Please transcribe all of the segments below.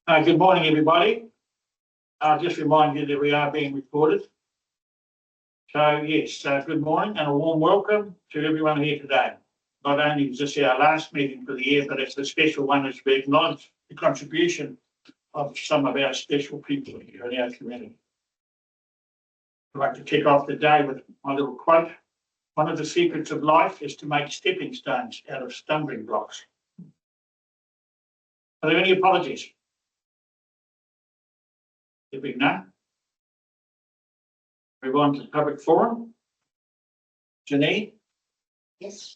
Good morning, everybody. I'll just remind you that we are being recorded. So, yes, good morning and a warm welcome to everyone here today. Not only is this our last meeting for the year, but it's a special one as we acknowledge the contribution of some of our special people here in our community. I'd like to kick off the day with my little quote. One of the secrets of life is to make stepping stones out of stumbling blocks. Are there any apologies? There being none. Move on to the public forum. Janine? Yes.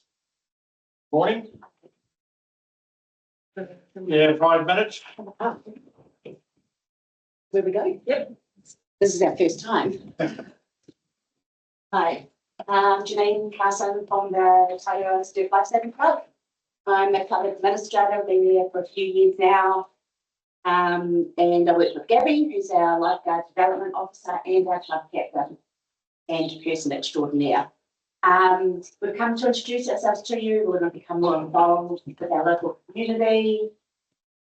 Morning. Yeah, 5 minutes. Where we go? Yep. This is our first time. Hi, Janine Carson from the Tairua Pāuanui Lifesaving Club. I'm a club administrator, been there for a few years now. And I work with Gabby, who's our lifeguard development officer and our club captain and person extraordinaire. We've come to introduce ourselves to you. We're going to become more involved with our local community,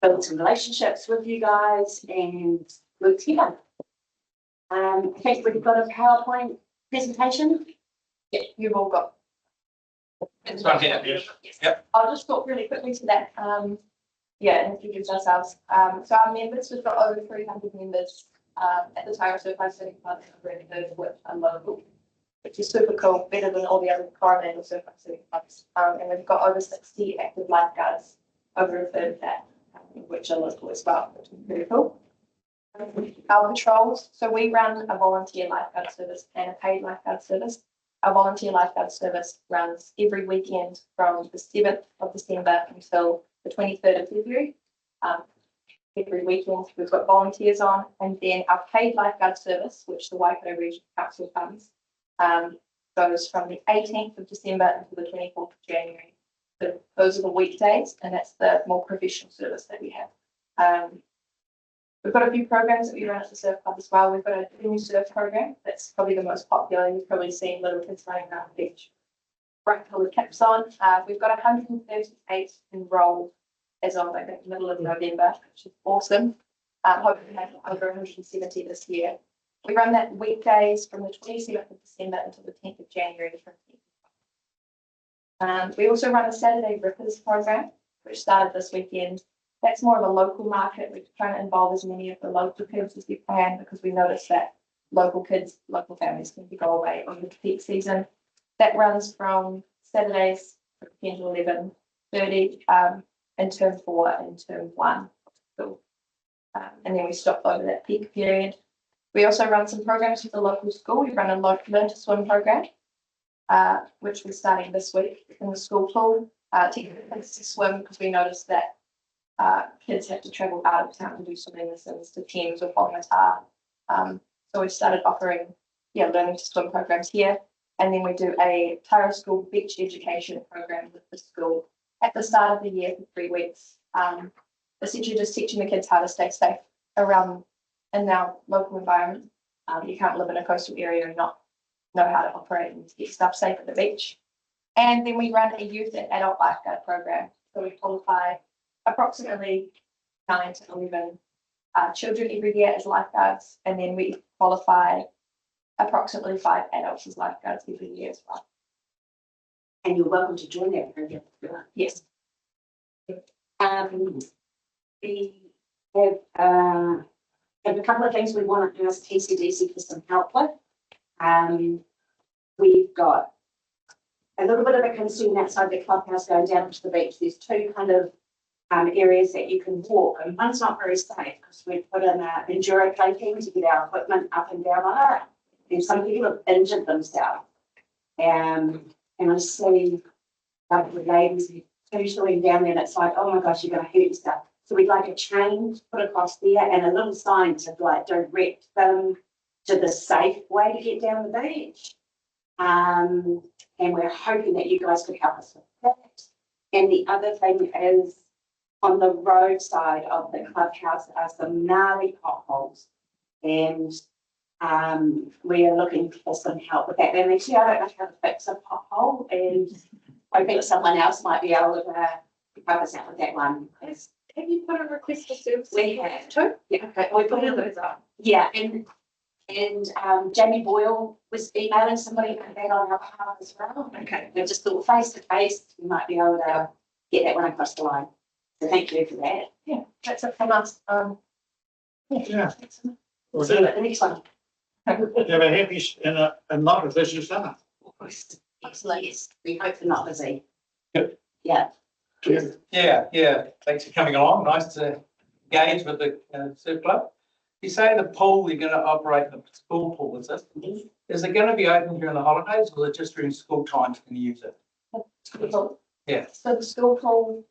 build some relationships with you guys and work together. I think we've got a PowerPoint presentation. Yeah, you've all got. It's right here, yes. Yep. I'll just talk really quickly to that. And introduce ourselves. So our members, we've got over 300 members at the Tairua Pāuanui Fund, which are local, which is super cool, better than all the other Coromandel Pāuanui funds. And we've got over 60 active lifeguards, over a third of that, which are local as well, which is pretty cool. Our patrols, so we run a volunteer lifeguard service and a paid lifeguard service. Our volunteer lifeguard service runs every weekend from the 7th of December until the 23rd of February. Every weekend we've got volunteers on, and then our paid lifeguard service, which the Waikato Regional Council funds, goes from the 18th of December until the 24th of January. So those are the weekdays, and that's the more professional service that we have. We've got a few programs that we run at the surf club as well. We've got a new surf program that's probably the most popular. You've probably seen little kids running around the beach, bright coloured caps on. We've got 138 enrolled as of, I think, middle of November, which is awesome. Hopefully we have over 170 this year. We run that weekdays from the 27th of December until the 10th of January. We also run a Saturday Rippers program, which started this weekend. That's more of a local market. We're trying to involve as many of the local kids as we can, because we notice that local kids, local families can go away on the peak season. That runs from Saturdays 10 to 11:30 in term 4 and term 1. So, and then we stop over that peak period. We also run some programs with the local school. We run a Learn to Swim program, which we're starting this week in the school pool. Teaching kids to swim, because we noticed that kids have to travel out of town to do swimming lessons to Thames or Whangamata. So we started offering learning to swim programs here. And then we do a Tairua School beach education program with the school at the start of the year for 3 weeks. Essentially just teaching the kids how to stay safe around in our local environment. You can't live in a coastal area and not know how to operate and get stuff safe at the beach. And then we run a youth and adult lifeguard program. So we qualify approximately 9 to 11 children every year as lifeguards. And then we qualify approximately 5 adults as lifeguards every year as well. And you're welcome to join that program. Yes. We have a couple of things we want to ask TCDC for some help with. We've got a little bit of a concern outside the clubhouse going down to the beach. There's 2 kind of areas that you can walk, and one's not very safe because we've put in an enduro plating to get our equipment up and down on it. And some people have injured themselves. And I see a couple of ladies usually down there, and it's like, oh my gosh, you're going to hurt yourself. So we'd like a chain to put across there and a little sign to direct them to the safe way to get down the beach. And we're hoping that you guys could help us with that. And the other thing is, on the roadside of the clubhouse are some gnarly potholes, and we are looking for some help with that. And actually, I don't know how to fix a pothole, and I think someone else might be able to help us out with that one. Have you put a request for services? We have. Too? Yeah. Okay, we put those up. Yeah, and Jamie Boyle was emailing somebody about that on our behalf as well. Okay. We just thought face to face, we might be able to get that one across the line. So thank you for that. Yeah, that's it from us. Yeah. Excellent. Well, See you at the next one. have a happy and not a busy summer. Excellent. Yes, we hope they're not busy. Yep. Yeah. Cheers. Yeah. Thanks for coming along. Nice to engage with the surf club. You say the pool, you're going to operate the school pool, is it? Is it going to be open during the holidays or is it just during school times can you use it? Yeah. So the school pool,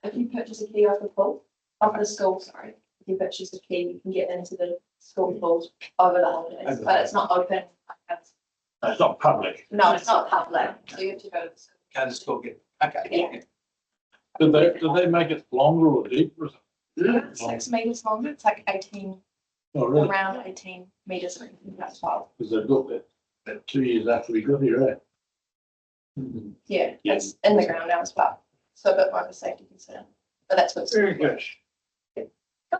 if you purchase a key off the pool, off the school, sorry, if you purchase a key, you can get into the school pool over the holidays, but it's not open. It's not public. No, it's not public, so you have to go to the school. Go to school again. Okay. Yeah. Do they make it longer or deeper? 6 meters longer, it's like 18, Oh, really? around 18 meters, that's 12. Because they've got that 2 years after we got here, eh? Yeah, it's in the ground now as well, so a bit more of a safety concern, but that's what's. Very good.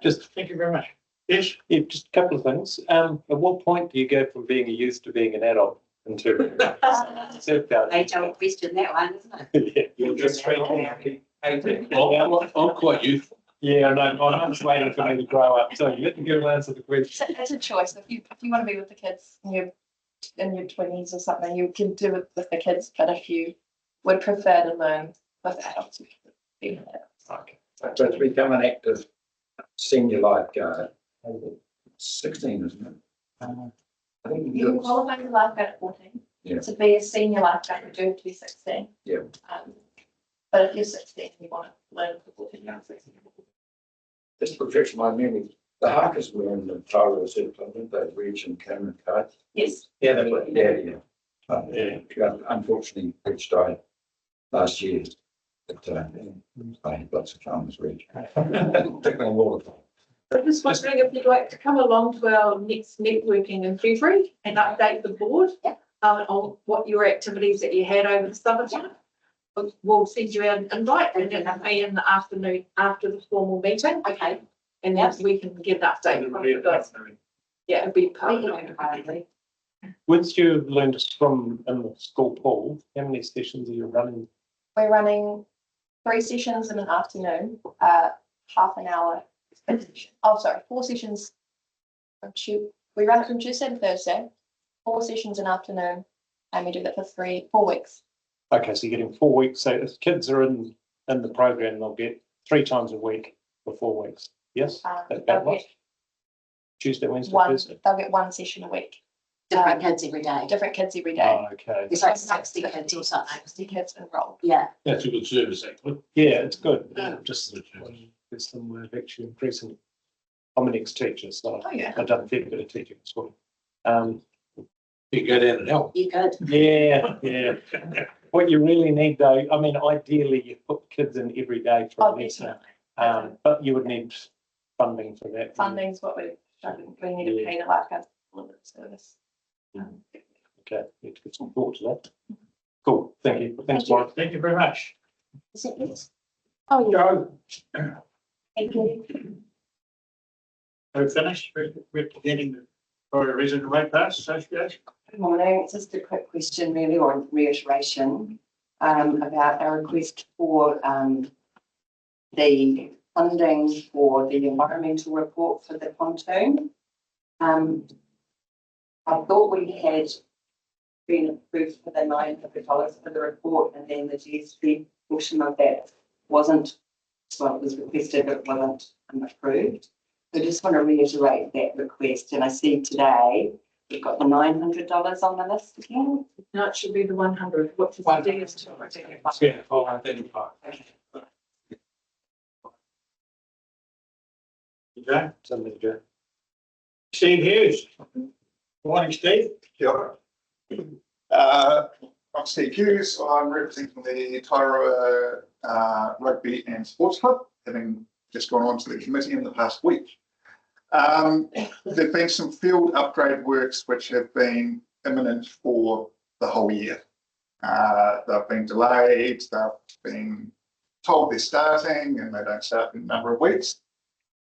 Just, Thank you very much. Yes, yeah, just a couple of things. At what point do you go from being a youth to being an adult into surf guard? They don't question that one, isn't it? Yeah, You're just 18. Well, I'm quite youthful. yeah, I know. I'm just waiting for me to grow up. So let me go answer the question. It's a choice. If you want to be with the kids in your 20s or something, you can do it with the kids. But if you would prefer to learn with adults, you can be with adults. Okay. But to become an active senior lifeguard, 16, isn't it? I think You can qualify as a lifeguard at 14. Yeah. To be a senior lifeguard, you do have to be 16. Yeah. But if you're 16 and you want to learn for 14, you're 16. Just to refresh my memory, the Harkers were in the Tairua Surf Club, didn't they? Reach and Cameron Kite. Yes. Yeah, that's what. Yeah. Unfortunately, Rich died last year. But I had lots of fun with Rich, particularly on water. I'm just wondering if you'd like to come along to our next networking in February and update the board on what your activities that you had over the summertime. We'll send you an invite and it'll be in the afternoon after the formal meeting, Okay. and then we can get an update from you guys. Yeah, it'll be part of it. Once you've learned from in the school pool, how many sessions are you running? We're running 3 sessions in an afternoon, half an hour. 4 sessions. We run it from Tuesday to Thursday, 4 sessions in afternoon, and we do that for 4 weeks. Okay, so you're getting 4 weeks. So if kids are in the program, they'll get 3 times a week for 4 weeks. Yes? That They'll much? get Tuesday, Wednesday, Thursday? they'll get 1 session a week. Different kids every day. Different kids every day. Oh, okay. It's like 60 kids or something. 60 kids enrolled. Yeah. That's a good service, actually. Yeah, it's good. Yeah. Just there's some actually increasing. I'm an ex-teacher, so Oh, yeah. I've done a fair bit of teaching as well. You can go down and help. You could. Yeah. What you really need though, I mean, ideally you put kids in every day for a Oh, lesson, definitely. but you would need funding for that. Funding's what we're struggling. We need to pay the lifeguards for the service. Okay, need to get some thought to that. Cool, thank you. Thanks, Thank you. Warren. thank you very much. Is it this? Oh, yeah. Joe, Thank you. we're finished representing the Victoria Resident Ratepass Association. Good morning. It's just a quick question really, or reiteration, about our request for the funding for the environmental report for the pontoon. I thought we had been approved for the $900 for the report, and then the GSP portion of that wasn't, well, it was requested, but wasn't approved. So I just want to reiterate that request, and I see today we've got the $900 on the list again. No, it should be the 100, which is the DS2. Yeah, 435. Okay, Something to go. Steve Hughes. Morning, Steve. Yeah. I'm Steve Hughes. I'm representing the Tairua Rugby and Sports Club, having just gone on to the committee in the past week. There've been some field upgrade works which have been imminent for the whole year. They've been delayed, they've been told they're starting and they don't start in a number of weeks.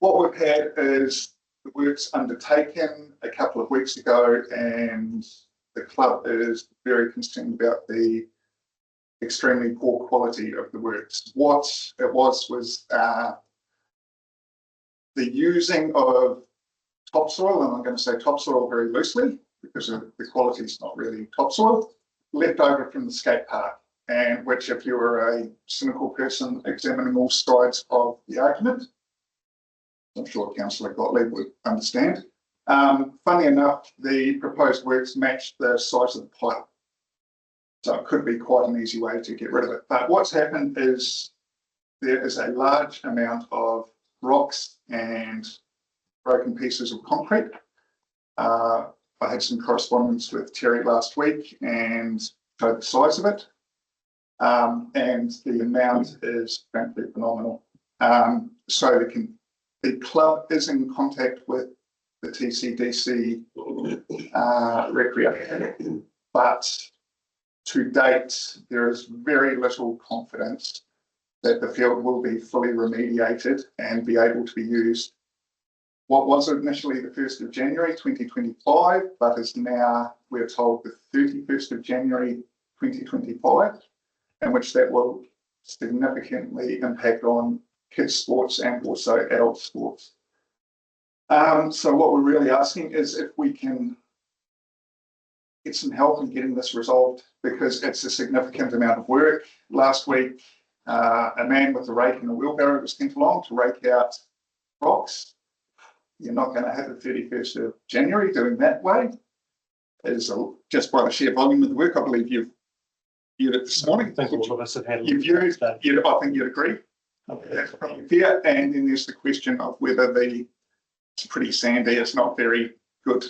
What we've had is the works undertaken a couple of weeks ago, and the club is very concerned about the extremely poor quality of the works. What it was the using of topsoil, and I'm going to say topsoil very loosely because the quality is not really topsoil, left over from the skate park, and which, if you were a cynical person examining all sides of the argument, I'm sure Councillor Gottlieb would understand. Funnily enough, the proposed works matched the size of the pipe, so it could be quite an easy way to get rid of it. But what's happened is there is a large amount of rocks and broken pieces of concrete. I had some correspondence with Terry last week and showed the size of it. And the amount is frankly phenomenal. So the club is in contact with the TCDC recreation, but to date, there is very little confidence that the field will be fully remediated and be able to be used. What was initially the 1st of January 2025, but is now, we're told, the 31st of January 2025, in which that will significantly impact on kids' sports and also adult sports. So what we're really asking is if we can get some help in getting this resolved, because it's a significant amount of work. Last week, a man with a rake and a wheelbarrow was sent along to rake out rocks. You're not going to have the 31st of January doing that way. Just by the sheer volume of the work, I believe you've viewed it this morning. I think all of us have had. You've viewed, I think you'd agree. That's probably fair. And then there's the question of whether it's pretty sandy, it's not very good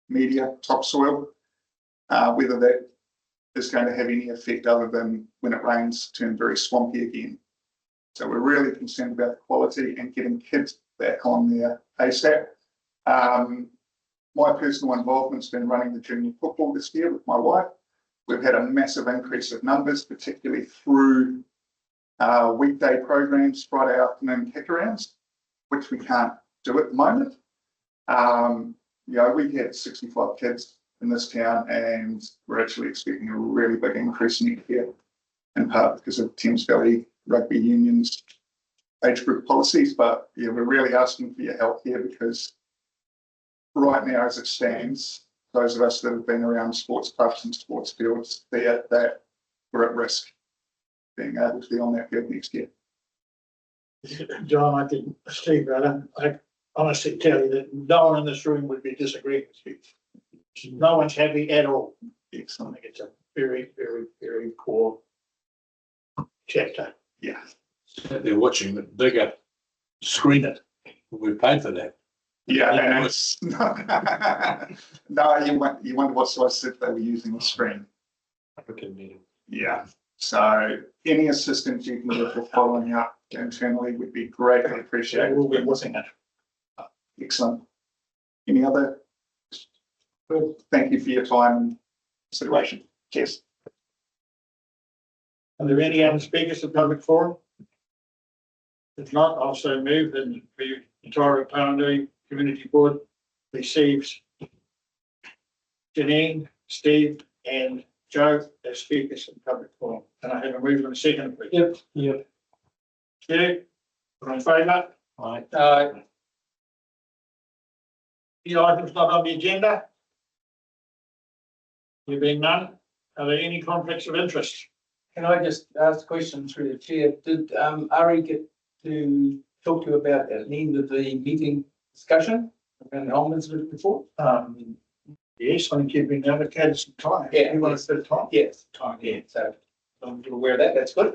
media topsoil, whether that is going to have any effect other than when it rains, turn very swampy again. So we're really concerned about the quality and getting kids back on there ASAP. My personal involvement's been running the junior football this year with my wife. We've had a massive increase of numbers, particularly through weekday programs, Friday afternoon kick-arounds, which we can't do at the moment. We had 65 kids in this town, and we're actually expecting a really big increase next year, in part because of Thames Valley Rugby Union's age group policies. But yeah, we're really asking for your help here, because right now, as it stands, those of us that have been around sports clubs and sports fields, that we're at risk being able to be on that field next year. John, Steve, I honestly tell you that no one in this room would be disagreeing with you. No one's happy at all. Excellent. I think it's a very, very, very poor chapter. Yeah. They're watching it bigger, screen it. We paid for that. Yeah, and it's no, you wonder what size set they were using the screen. African meeting. Yeah. So any assistance you can give for following up internally would be greatly appreciated. We'll be watching it. Excellent. Any other? Good. Thank you for your time and consideration. Cheers. Are there any other speakers of public forum? If not, I'll so move that the Tairua Pāuanui Community Board receives Janine, Steve and Joe as speakers in public forum. Can I have a move in a second, please? Yep. Stu, all in favour? Aye. Any items not on the agenda? There being none, are there any conflicts of interest? Can I just ask a question through the chair? Did Ari get to talk to you about at the end of the meeting discussion around the ombudsman report? Yes, I think you've been allocated some time. Yeah. You want a bit of time? Yes, time, yeah. So you're aware of that. That's good.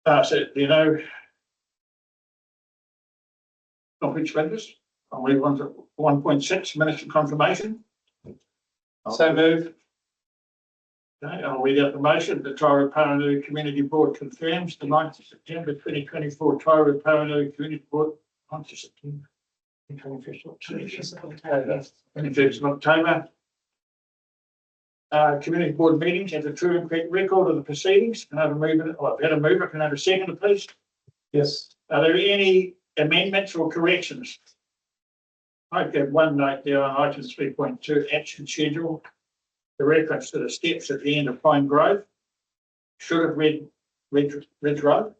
So, conflicts of interest. I'll move on to 1.6, minutes of confirmation. So move. Okay, I'll read out the motion. The Tairua Pāuanui Community Board confirms the 9th of September 2024 Tairua Pāuanui Community Board, 9th of September, 21st of October. community board meetings and a true and correct record of the proceedings. Can I have a mover? Oh, I've had a mover. Can I have a second, please? Yes. Are there any amendments or corrections? I've got one note there on item 3.2 action schedule. The reference to the steps at the end of Pine Grove. Should have read Ridge Road.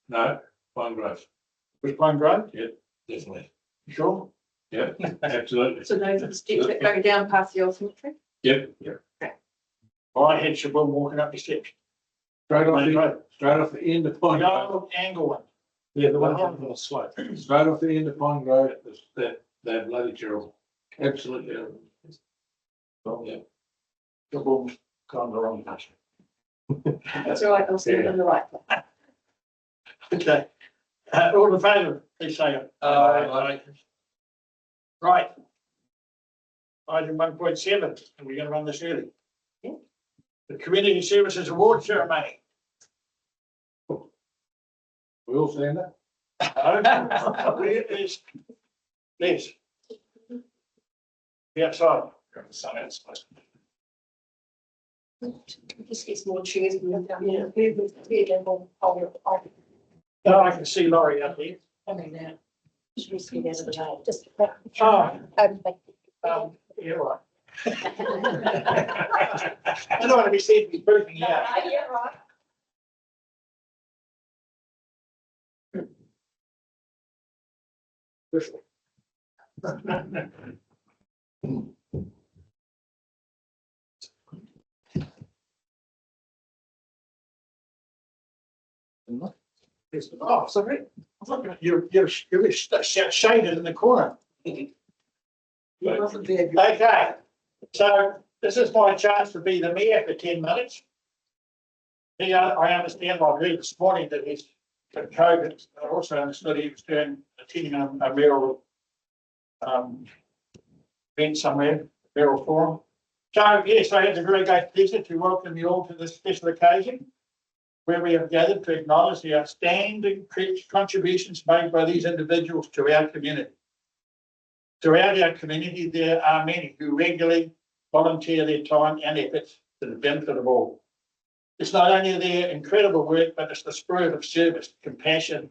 No, Pine Grove, Was Pine Grove? definitely. Sure. Yep, absolutely. So those are the steps that go down past the old cemetery. Yep, I had Siobhan walking up the steps. straight off Pine the, Grove. straight off the end of Pine The Grove, old angle one. Yeah, the one on the slope. straight off the end of Pine Grove, they're bloody terrible. Absolutely terrible. Yeah. Siobhan's gone the wrong direction. That's all right, I'll see it on the right. Okay. All in favour, please say aye. Right. Item 1.7, and we're going to run this early. Yeah. The Community Services Award Ceremony. We all stand up? Where is Les? The outside. Sun outside. Just gets more chairs. Yeah. Oh, I can see Laurie up there. Just see there's a child, just. Oh, yeah, right. I don't want to be seen to be briefing you out. Yeah, right. Oh, sorry. You're shaded in the corner. Okay, so this is my chance to be the mayor for 10 minutes. I understand, I read this morning that he's got COVID. I also understood he was attending a mayoral event somewhere, mayoral forum. So yes, I have a very great pleasure to welcome you all to this special occasion where we have gathered to acknowledge the outstanding contributions made by these individuals to our community. Throughout our community, there are many who regularly volunteer their time and efforts to the benefit of all. It's not only their incredible work, but it's the spirit of service, compassion,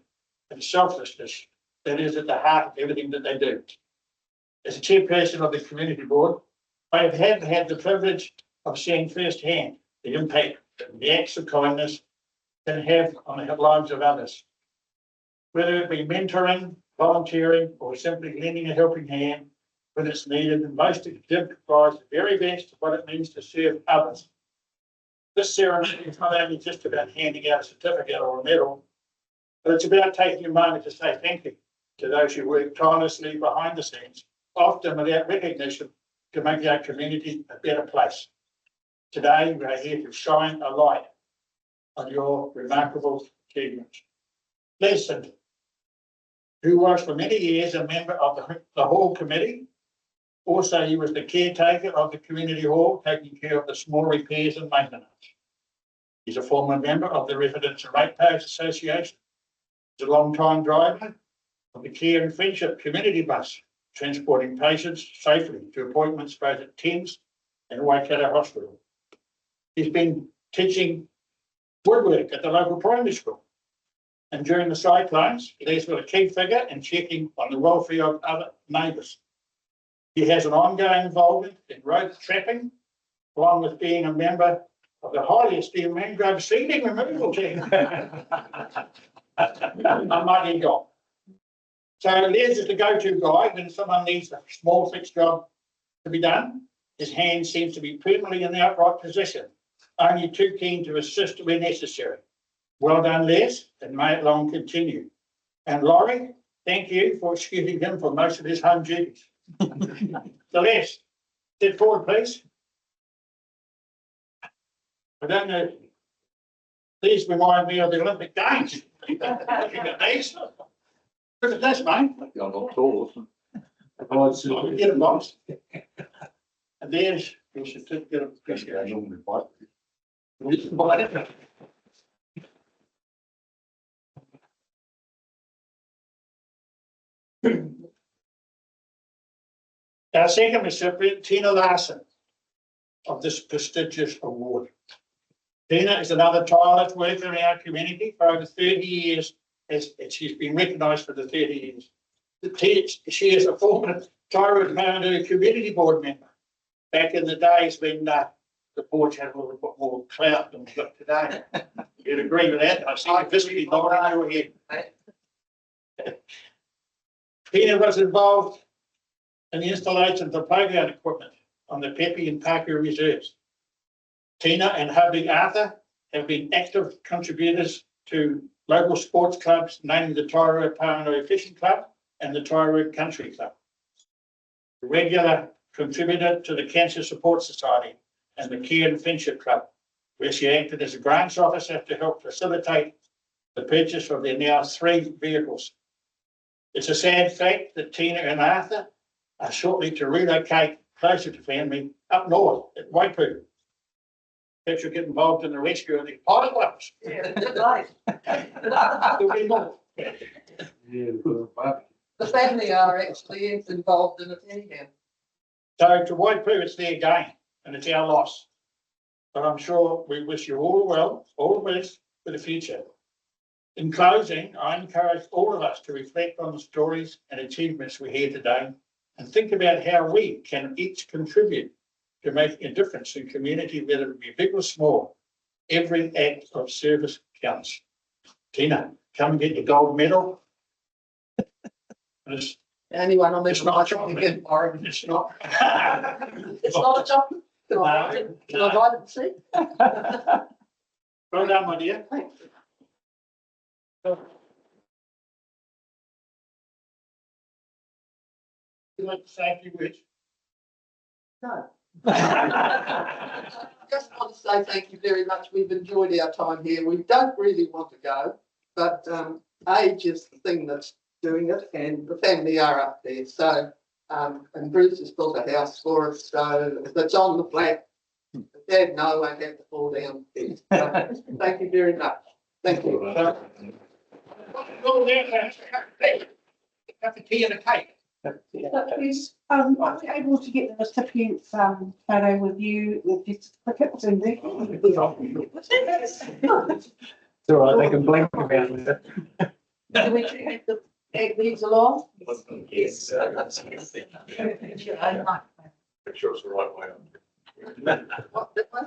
and selflessness that is at the heart of everything that they do. As a chairperson of the community board, I have had the privilege of seeing firsthand the impact that the acts of kindness can have on the lives of others. Whether it be mentoring, volunteering, or simply lending a helping hand when it's needed, and most exemplifies the very best of what it means to serve others. This ceremony is not only just about handing out a certificate or a medal, but it's about taking a moment to say thank you to those who work tirelessly behind the scenes, often without recognition, to make our community a better place. Today, we are here to shine a light on your remarkable achievements. Listen, who was for many years a member of the Hall Committee. Also, he was the caretaker of the Community Hall, taking care of the small repairs and maintenance. He's a former member of the Residents and Ratepayers Association. He's a long-time driver of the Care and Friendship Community Bus, transporting patients safely to appointments both at Thames and Waikato Hospital. He's been teaching woodwork at the local primary school. And during the cyclones, he's been a key figure in checking on the welfare of other neighbours. He has an ongoing involvement in road trapping, along with being a member of the highly esteemed mangrove seeding removal team. A mighty job. So Les is the go-to guy when someone needs a small fixed job to be done. His hand seems to be permanently in the upright position, only too keen to assist where necessary. Well done, Les, and may it long continue. And Laurie, thank you for excusing him for most of his home duties. So Les, step forward, please. I don't know. These remind me of the Olympic Games. Looking at these. Look at this, mate. You're not tall. Get a box. And there's your certificate of appreciation. Our second recipient, Tina Larson. of this prestigious award. Tina is another tireless worker in our community for over 30 years, as she's been recognised for the 30 years. She is a former Tairua Pāuanui community board member back in the days when the boards had a little bit more clout than we've got today. You'd agree with that? I see you visibly nodding your head. Tina was involved in the installation of the playground equipment on the Pepe and Parker reserves. Tina and hubby Arthur have been active contributors to local sports clubs, namely the Tairua Pāuanui Fishing Club and the Tairua Country Club. A regular contributor to the Cancer Support Society and the Care and Friendship Club, where she acted as a grants officer to help facilitate the purchase of their now 3 vehicles. It's a sad fact that Tina and Arthur are shortly to relocate closer to family up north at Waipu. Perhaps you'll get involved in the rescue of the pilot ones. Yeah, right. There'll be more. The family are actually involved in it anyhow. So to Waipu, it's their gain and it's our loss. But I'm sure we wish you all well, all the best for the future. In closing, I encourage all of us to reflect on the stories and achievements we hear today and think about how we can each contribute to making a difference in community, whether it be big or small. Every act of service counts. Tina, come and get your gold medal. It's Anyone on this It's not might chocolate. get worried. it's not. It's not a chocolate. No, Can no. I buy it and see? Well done, my dear. Thanks. You like to say a few words? No. Just want to say thank you very much. We've enjoyed our time here. We don't really want to go, but age is the thing that's doing it, and the family are up there. So, and Bruce has built a house for us, so if it's on the flat, Dad and I won't have to fall down. So, thank you very much. Thank you. Go there, have a tea and a cake. Please, are we able to get the recipient's photo with you with just certificates and everything? It's all right, they can blink about it. Do we take the egg these along? Yes. Make sure it's the right way. What, that one?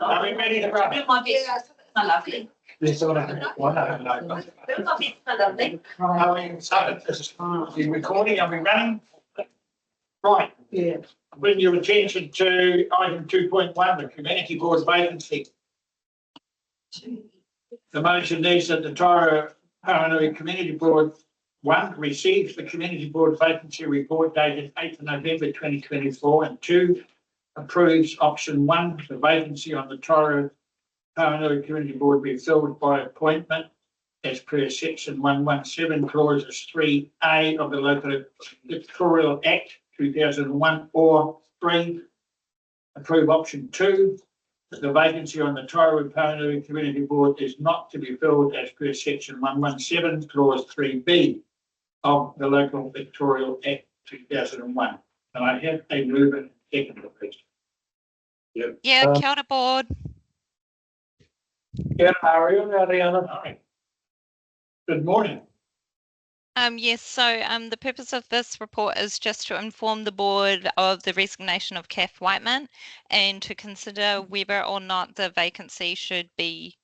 Are we ready to run? My lovely. This one, one, no. My lovely. Are we, so, this is, the recording, are we running? Right. Yeah. Bring your attention to item 2.1, the community board vacancy. The motion needs that the Tairua Pāuanui Community Board, 1, receives the community board vacancy report dated 8th of November 2024, and 2, approves option 1, the vacancy on the Tairua Pāuanui Community Board be filled by appointment as per section 117 clauses 3A of the Local Electoral Act 2001, or 3, approve option 2, that the vacancy on the Tairua Pāuanui Community Board is not to be filled as per section 117 clause 3B of the Local Electoral Act 2001. And I have a mover and seconder, please. Yeah, kia ora board. Kia ora, Ariana. All right. Good morning. Yes, so the purpose of this report is just to inform the board of the resignation of Kath Whiteman and to consider whether or not the vacancy should be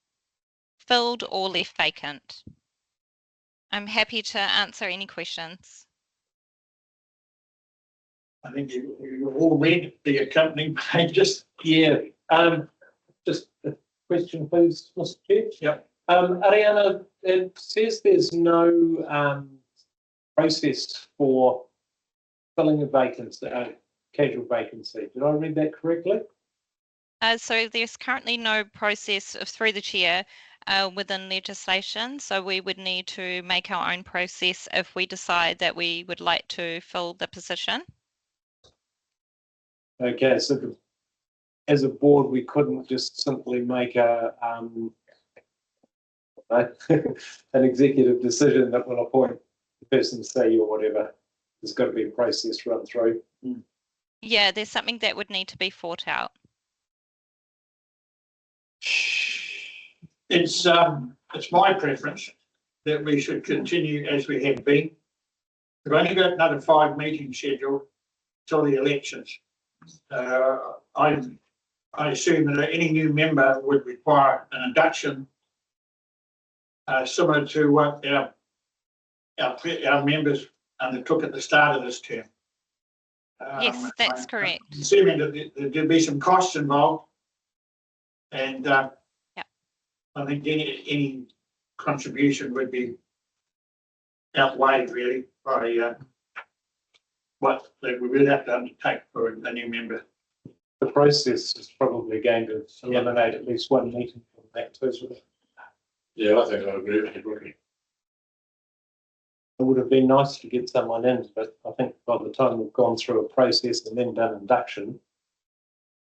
filled or left vacant. I'm happy to answer any questions. I think you all read the accompanying pages. Yeah, just a question, please, Mr. Chair. Yep. Ariana, it says there's no process for filling a vacancy, casual vacancy. Did I read that correctly? So there's currently no process through the chair within legislation. So we would need to make our own process if we decide that we would like to fill the position. Okay, so as a board, we couldn't just simply make a an executive decision that will appoint the person C or whatever. There's got to be a process run through. Yeah, there's something that would need to be fought out. It's my preference that we should continue as we have been. We've only got another 5 meetings scheduled till the elections. I assume that any new member would require an induction similar to what our members undertook at the start of this term. Yes, that's correct. Assuming that there'd be some costs involved, and I think any contribution would be outweighed really by what we would have to undertake for a new member. The process is probably going to eliminate at least 1 meeting from that too. Yeah, I think I agree with you, Ricky. It would have been nice to get someone in, but I think by the time we've gone through a process and then done induction,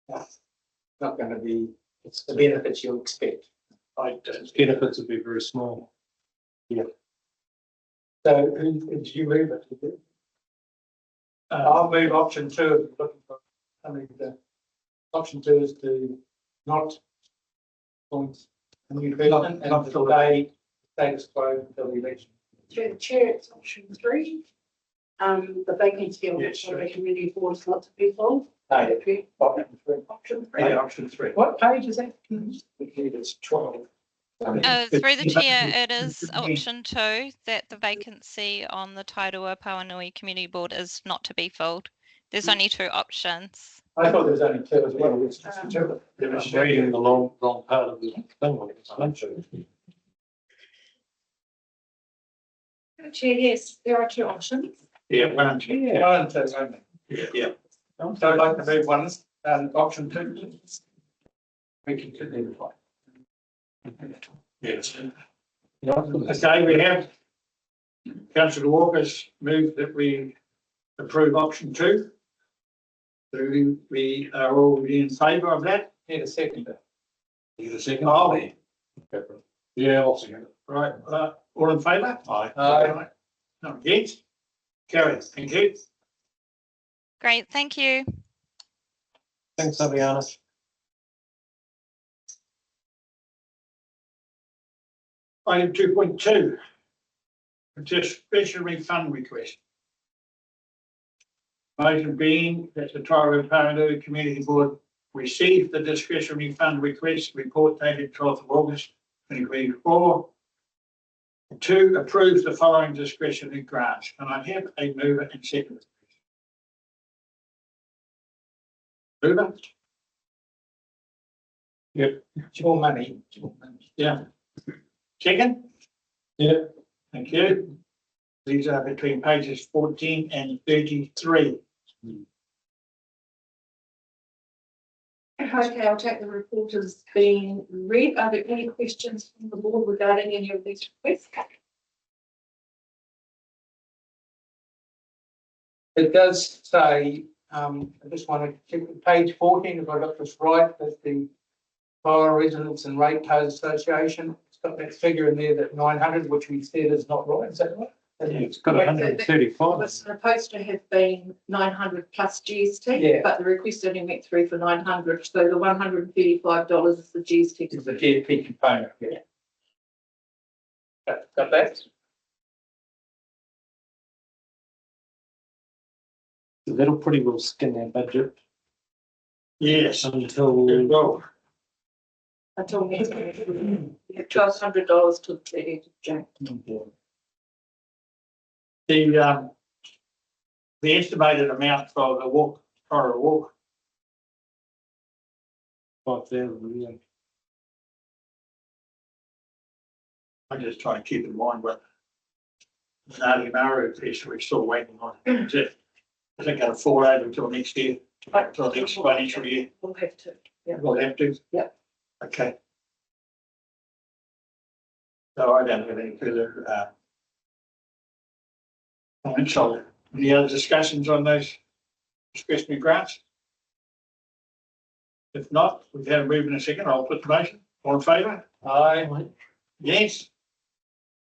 Not going to be the benefits you expect. benefits would be very small. Yeah. So did you move it? I'll move option 2 if you're looking for, option 2 is to not appoint a new person and until they status quo until the election. Through the chair, it's option 3. The vacancy on the Tairua Community Board is not to be filled. Option 3. Yeah, option 3. What page is that? It's 12. Through the chair, it is option 2 that the vacancy on the Tairua Pāuanui Community Board is not to be filled. There's only 2 options. I thought there was only 2 as well. I'm reading the wrong part of the thing. Chair, yes, there are 2 options. Yeah, 1 and 2. Yeah. 1 and 2 only. Yeah. So I'd like to move 1 and option 2. We can continue. Yes. Okay, we have Councillor Walker's moved that we approve option 2. So we are all in favour of that. Need a seconder. Need a second? Oh, Yeah, I'll second it. right. All in favour? Aye. Aye. No, against? Carried. Thank you. Great, thank you. Thanks, Ariana. Item 2.2, discretionary fund request. Motion being that the Tairua Pāuanui Community Board received the discretionary fund request report dated 12th of August 2024. 2, approve the following discretionary grants. Can I have a mover and seconder? Mover? Yep. It's your money. It's your money. Yeah. Second? Yeah. Thank you. These are between pages 14 and 33. Okay, I'll take the report as being read. Are there any questions from the board regarding any of these requests? It does say, I just want to check with page 14, if I got this right, that the Fire Residents and Ratepayers Association, it's got that figure in there that 900, which we said is not right. Is that right? It's got 135. It was supposed to have been 900 plus GST, Yeah. but the request only went through for 900. So the $135 is the GST. It's the GST component, yeah. Got that? So that'll pretty well skin our budget Yes. until Well, Until next year. Yeah, $1,200 to the 30th of June. the estimated amount for the walk, corridor walk, 5,000. Yeah. I'm just trying to keep in mind what Nadi Maru piece we're still waiting on. Is it? I think it'll fall over until next year, until next financial year. We'll have to. Yeah. We'll have to. Yep. Okay. So I don't have any further comments. So any other discussions on those discretionary grants? If not, we've had a move in a second. I'll put the motion. All in favour? Aye. Yes.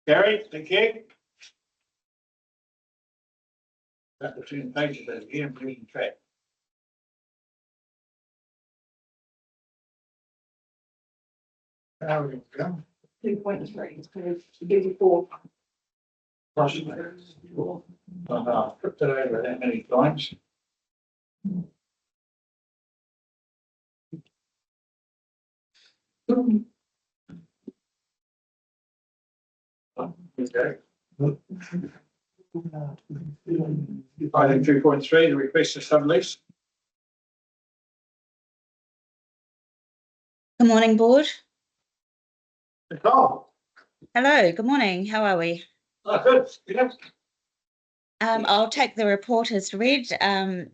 Carried. Thank you. That was 2 pages over here. I'm losing track. How are we going? 2.3 is kind of 34. Possibly. I've flipped it over that many times. Okay. Item 2.3, the request of sublease. Good morning, board. Nicole. Hello, good morning. How are we? Oh, good. Yeah. I'll take the report as read, and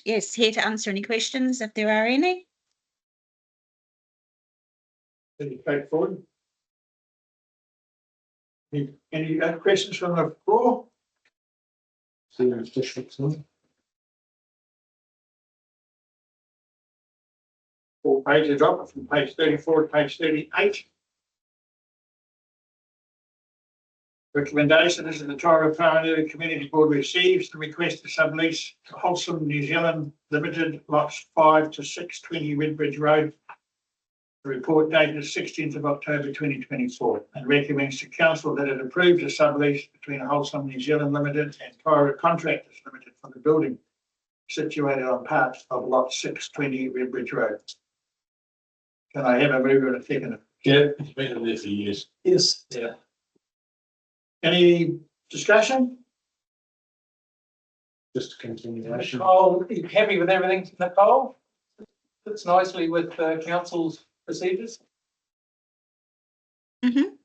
yes, here to answer any questions if there are any. Pretty straightforward. Any other questions from the floor? See those districts now. 4 pages drop from page 34 to page 38. Recommendation is that the Tairua Pāuanui Community Board receives the request to sublease to Holcim New Zealand Limited lots 5 to 620 Redbridge Road. The report dated 16th of October 2024 and recommends to Council that it approves a sublease between Holcim New Zealand Limited and Tairua Contractors Limited for the building situated on parts of lot 620 Redbridge Road. Can I have a mover and a seconder? Yeah, it's been there for years. Yes. Yeah. Any discussion? Just a continuation. Nicole, are you happy with everything, Nicole? Fits nicely with council's procedures. Mm-hmm.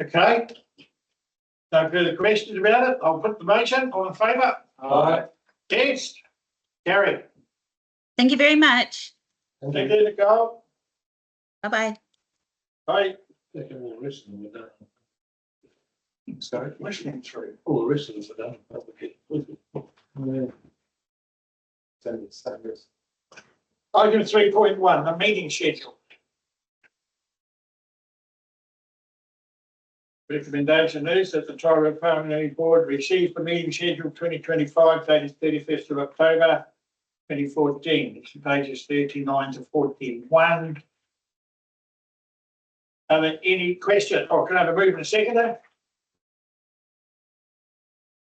Okay. No further questions about it. I'll put the motion. All in favour? Aye. Against? Carried. Thank you very much. Thank you, Nicole. Bye-bye. Bye. Take all the rest of them are done. Sorry, listening through. All the rest of them are done. Okay. Item 3.1, the meeting schedule. Recommendation is that the Tairua Pāuanui Board receive the meeting schedule 2025 dated 31st of October 2014. It's pages 39 to 41. Are there any questions? Or can I have a move in a second?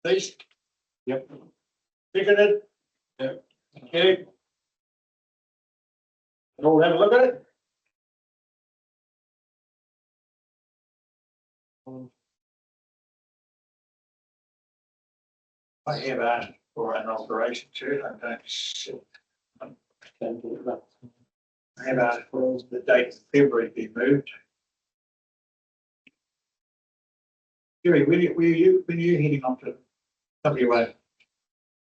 Please. Yep. Seconded. Yep. Okay. All have a look at it. I have asked for an alteration too. I don't see. I have asked for the date of February be moved. Jerry, when you heading on to WA?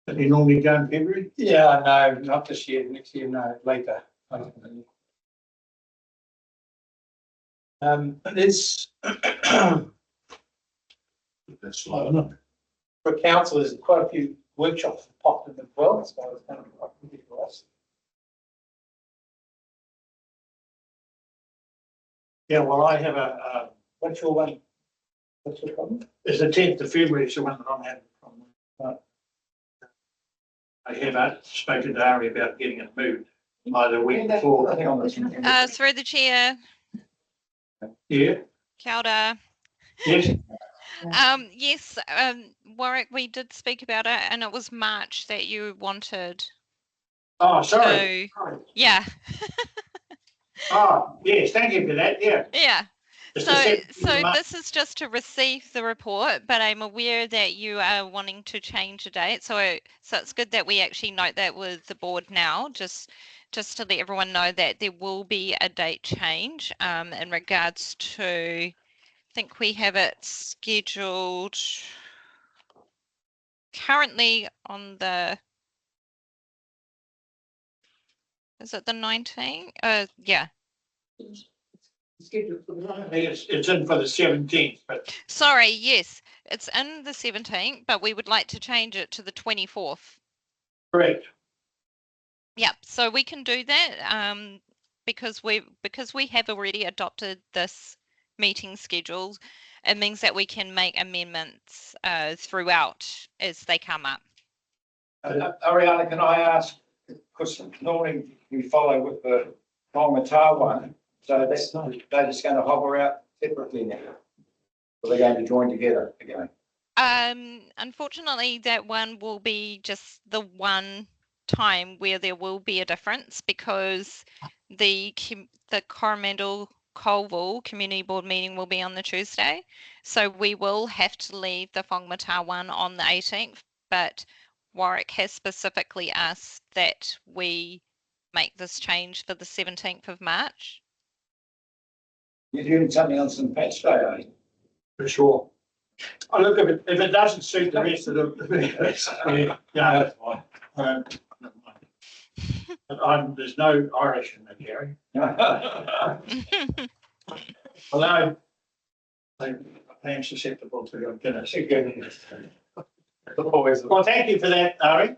Do you normally go in February? Yeah, no, not this year, next year, no, later. There's That's slow enough. for council, there's quite a few workshops popped in as well, so it's kind of quite ridiculous. Yeah, well, I have a, What's your one? What's your problem? it's the 10th of February, so one that I'm having a problem with. I have spoken to Ari about getting it moved, either week before. Through the chair, Yeah, kia ora. yes, Yes, Warwick, we did speak about it and it was March that you wanted oh, sorry. to, yeah, Oh, yes, thank you for that, yeah. yeah. It's So, the 17th of so March. this is just to receive the report, but I'm aware that you are wanting to change a date. So it's good that we actually note that with the board now, just to let everyone know that there will be a date change in regards to, I think we have it scheduled currently on the, is it the 19th? Yeah. It's in for the 17th, but Sorry, yes, it's in the 17th, but we would like to change it to the 24th. correct. Yep, so we can do that because we have already adopted this meeting schedule. It means that we can make amendments throughout as they come up. Ariana, can I ask, because normally we follow with the Whangatar one, so that's not, they're just going to hover out separately now? Or they're going to join together again? Unfortunately, that one will be just the one time where there will be a difference because the Coromandel Colville Community Board meeting will be on the Tuesday. So we will have to leave the Whangamata one on the 18th, but Warwick has specifically asked that we make this change for the 17th of March. You're doing something on St. Pat's Day, are you? For sure. Oh, look, if it doesn't suit the rest of the, yeah, That's fine. never mind. But there's no Irish in that, Gary. Although I am susceptible to goodness. Well, thank you for that, Ari.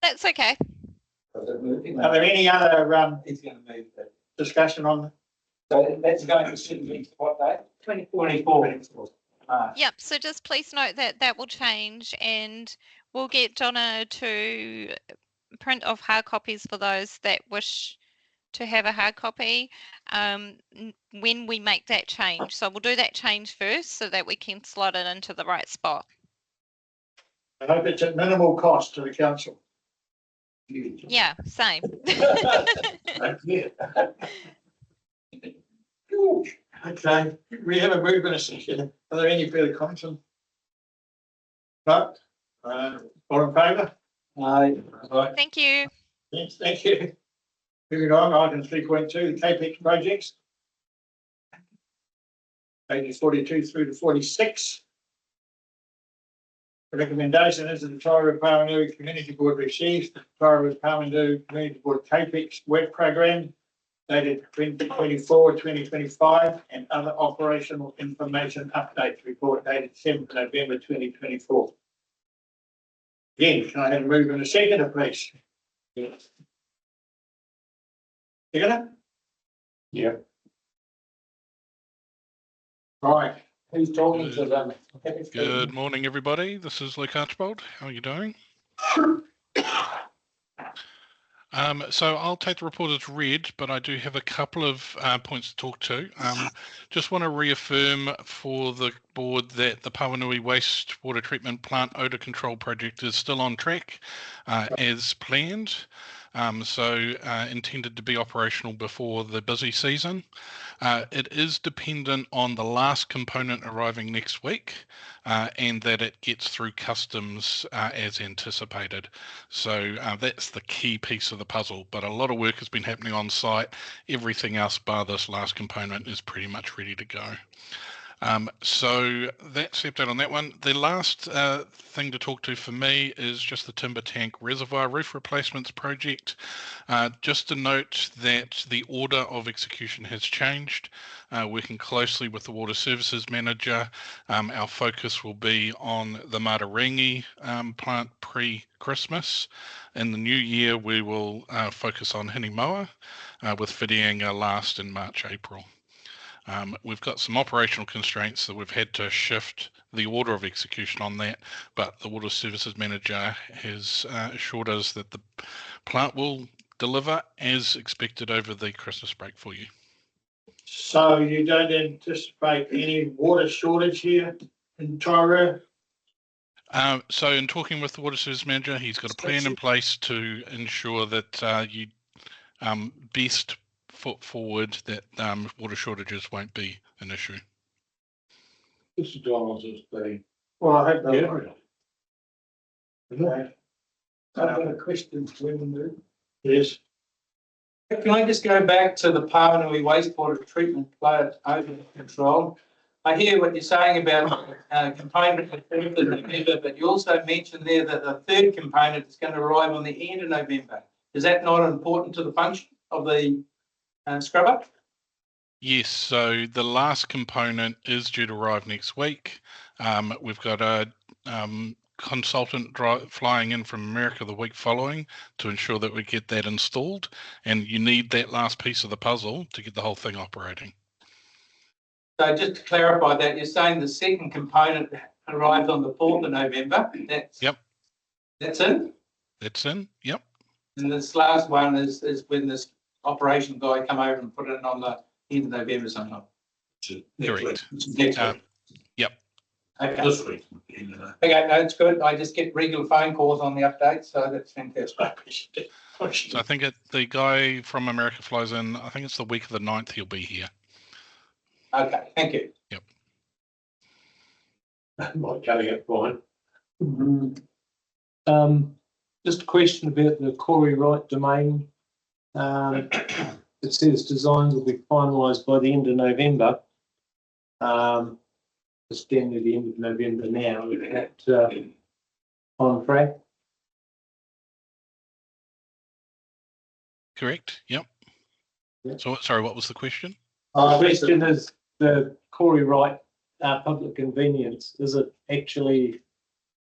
That's okay. Is it moving? Are there any other He's going to move that. discussion on? So that's going to sit in what day? 24. Yep, so just please note that that will change and we'll get Donna to print off hard copies for those that wish to have a hard copy when we make that change. So we'll do that change first so that we can slot it into the right spot. I hope it's at minimal cost to the council. Yeah, same. Okay, we have a move in a second. Are there any further comments on? No? All in favour? Aye. Right. Thank you. Yes, thank you. Moving on, item 3.2, the CAPEX projects. Pages 42 through to 46. The recommendation is that the Tairua Pāuanui Community Board receives the Tairua Pāuanui Community Board CAPEX work program dated 2024-2025 and other operational information updates report dated 7th November 2024. Again, can I have a move in a second, please? Yes. You got it? Yeah. Right. Who's talking to them? Good morning, everybody. This is Luke Archibald. How are you doing? So I'll take the report as read, but I do have a couple of points to talk to. Just want to reaffirm for the board that the Pāuanui wastewater treatment plant odour control project is still on track as planned. Intended to be operational before the busy season. It is dependent on the last component arriving next week and that it gets through customs as anticipated. So that's the key piece of the puzzle, but a lot of work has been happening on site. Everything else bar this last component is pretty much ready to go. So that's the update on that one. The last thing to talk to for me is just the timber tank reservoir roof replacements project. Just to note that the order of execution has changed. Working closely with the Water Services Manager, our focus will be on the Matarangi plant pre-Christmas. In the new year, we will focus on Hinimoa with Whitianga last in March, April. We've got some operational constraints that we've had to shift the order of execution on that, but the Water Services Manager has assured us that the plant will deliver as expected over the Christmas break for you. So you don't anticipate any water shortage here in Tairua? So in talking with the Water Services Manager, he's got a plan in place to ensure that you best foot forward that water shortages won't be an issue. Mr. Donald's is the Well, I hope that. area. Okay. I've got a question for him. Yes. Can I just go back to the Pāuanui wastewater treatment plant over control? I hear what you're saying about component of November, but you also mentioned there that the third component is going to arrive on the end of November. Is that not important to the function of the scrubber? Yes, so the last component is due to arrive next week. We've got a consultant flying in from America the week following to ensure that we get that installed, and you need that last piece of the puzzle to get the whole thing operating. So just to clarify that, you're saying the second component arrives on the 4th of November. Yep. That's in? That's in, yep. And this last one is when this operation guy come over and put it in on the end of November sometime. Correct. Next week. Yep. Okay. This week. Okay, no, it's good. I just get regular phone calls on the update, so that's fantastic. So I think the guy from America flies in, I think it's the week of the 9th he'll be here. Okay, thank you. Yep. Might cutting it fine. Just a question about the Corey Wright domain. It says designs will be finalised by the end of November. It's down to the end of November now. Is that on track? Correct, yep. Yep. So, sorry, what was the question? The question is the Corey Wright public convenience. Is it actually,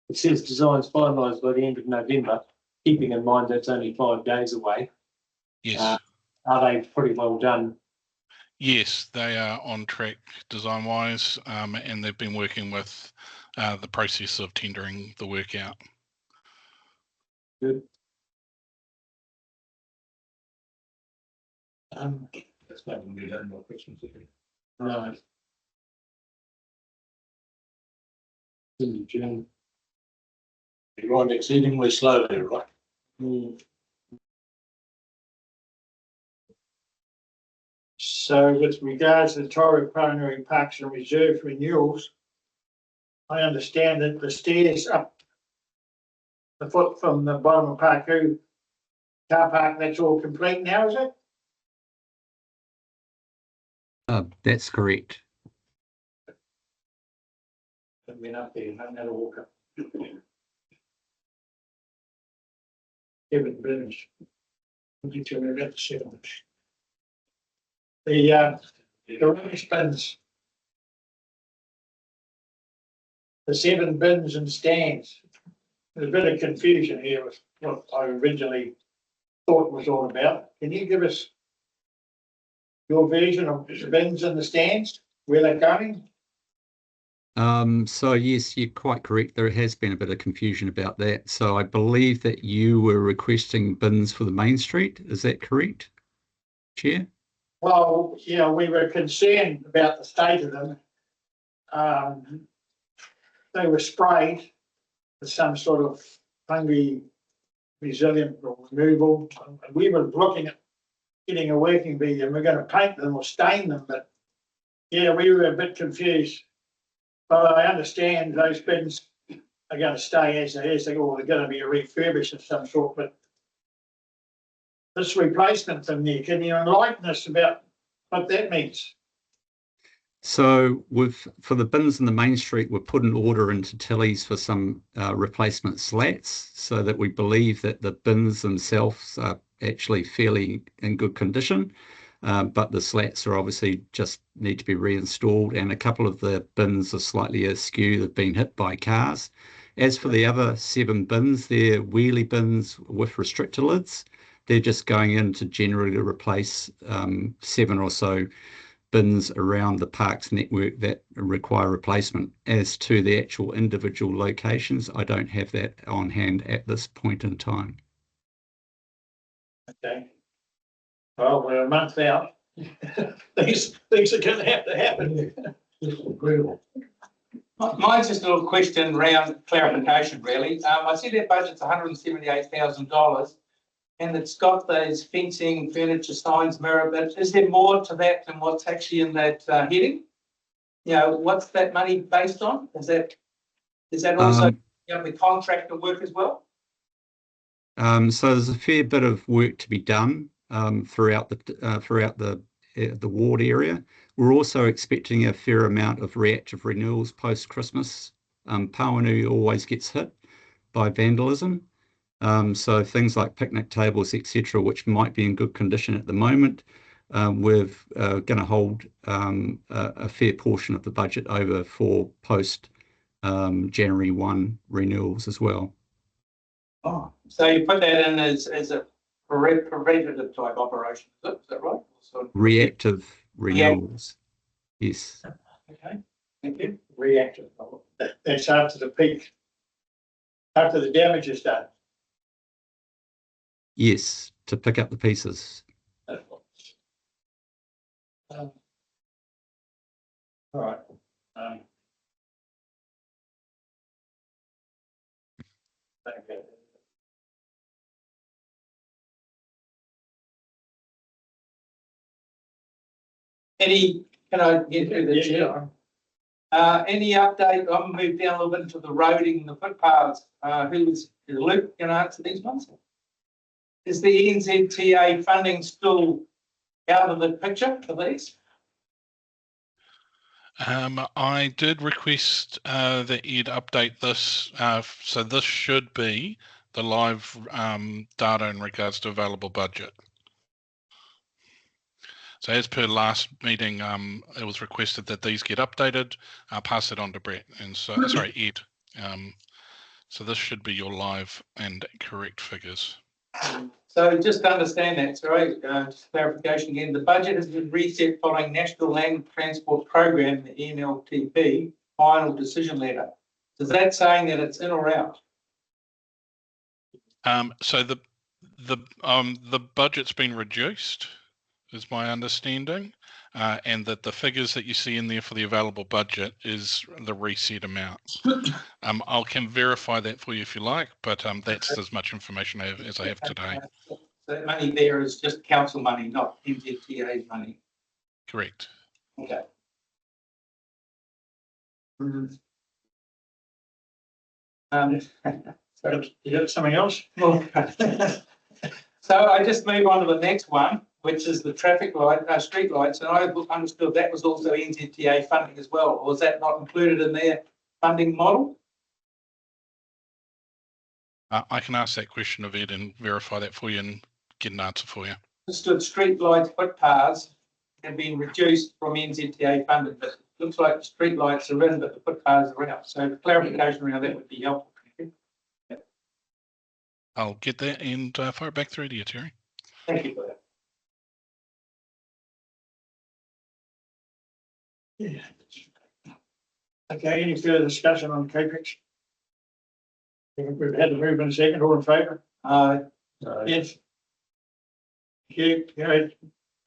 it says designs finalised by the end of November, keeping in mind that's only 5 days away. Yes. Are they pretty well done? Yes, they are on track design-wise, and they've been working with the process of tendering the work out. Good. That's not going to be done by Christmas. No. In June. You're on exceedingly slowly, right? So with regards to the Tairua Pāuanui Parks and Reserves renewals, I understand that the stairs up the foot from the bottom of Parku car park, that's all complete now, is it? That's correct. I've been up there, I've had a walk up. Seven bins. The rubbish bins. The 7 bins and stands. There's a bit of confusion here with what I originally thought it was all about. Can you give us your version of the bins and the stands, where they're going? So yes, you're quite correct. There has been a bit of confusion about that. So I believe that you were requesting bins for the Main Street. Is that correct, Chair? Well, yeah, we were concerned about the state of them. They were sprayed with some sort of fungi resilient or removal. And we were looking at getting a working bee and we're going to paint them or stain them, but yeah, we were a bit confused. But I understand those bins are going to stay as they is, or they're going to be refurbished of some sort, but this replacement thing there, can you enlighten us about what that means? So for the bins in the Main Street, we've put an order into Tilly's for some replacement slats, so that we believe that the bins themselves are actually fairly in good condition. But the slats are obviously just need to be reinstalled, and a couple of the bins are slightly askew. They've been hit by cars. As for the other 7 bins, they're wheelie bins with restrictor lids. They're just going in to generally replace 7 or so bins around the parks network that require replacement. As to the actual individual locations, I don't have that on hand at this point in time. Okay. Well, we're a month out. Things are going to have to happen. Mine's just a little question around clarification, really. I see their budget's $178,000 and it's got those fencing, furniture, signs, mirror, but is there more to that than what's actually in that heading? You know, what's that money based on? Is that also the contractor work as well? So there's a fair bit of work to be done throughout the ward area. We're also expecting a fair amount of reactive renewals post-Christmas. Pāuanui always gets hit by vandalism. So things like picnic tables, etc., which might be in good condition at the moment, we're going to hold a fair portion of the budget over for post January 1 renewals as well. Oh, so you put that in as a preventative type operation, is that right? So reactive renewals. Yes. Okay, thank you. Reactive. That's after the peak, after the damage is done. Yes, to pick up the pieces. All right. Okay. Can I get through the chair? Any update? I'm moved down a little bit into the roading and the footpaths. Is Luke going to answer these ones? Is the NZTA funding still out of the picture for these? I did request that Ed update this. So this should be the live data in regards to available budget. So as per last meeting, it was requested that these get updated. I'll pass it on to Brett and Ed. So this should be your live and correct figures. So just to understand that, sorry, just clarification again, the budget has been reset following National Land Transport Program, the NLTP, final decision letter. Is that saying that it's in or out? So the budget's been reduced, is my understanding, and that the figures that you see in there for the available budget is the reset amounts. I can verify that for you if you like, but that's as much information as I have today. So that money there is just council money, not NZTA's money. Correct. Okay. You got something else? So I just move on to the next one, which is the traffic light, street lights, and I understood that was also NZTA funding as well, or was that not included in their funding model? I can ask that question of Ed and verify that for you and get an answer for you. Understood street lights, footpaths have been reduced from NZTA funding, but it looks like the street lights are in, but the footpaths are out. So clarification around that would be helpful. I'll get that and fire it back through to you, Terry. Thank you for that. Yeah. Okay, any further discussion on CAPEX? We've had the move in a second, all in favour? Yes. Thank you, carried.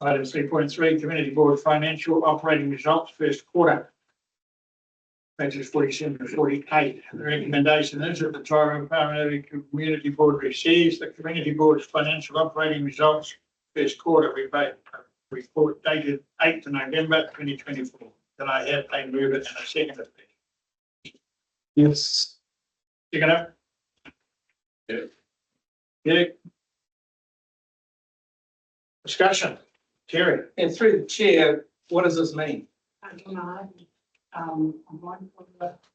Item 3.3, Community Board Financial Operating Results, first quarter. Pages 47 to 48. The recommendation is that the Tairua Pāuanui Community Board receives the Community Board's financial operating results first quarter report dated 8th of November 2024. Can I have a move it and a second it, please? Yes. Second up? Yeah. Yeah. Discussion. Terry? And through the chair, what does this mean? I don't know.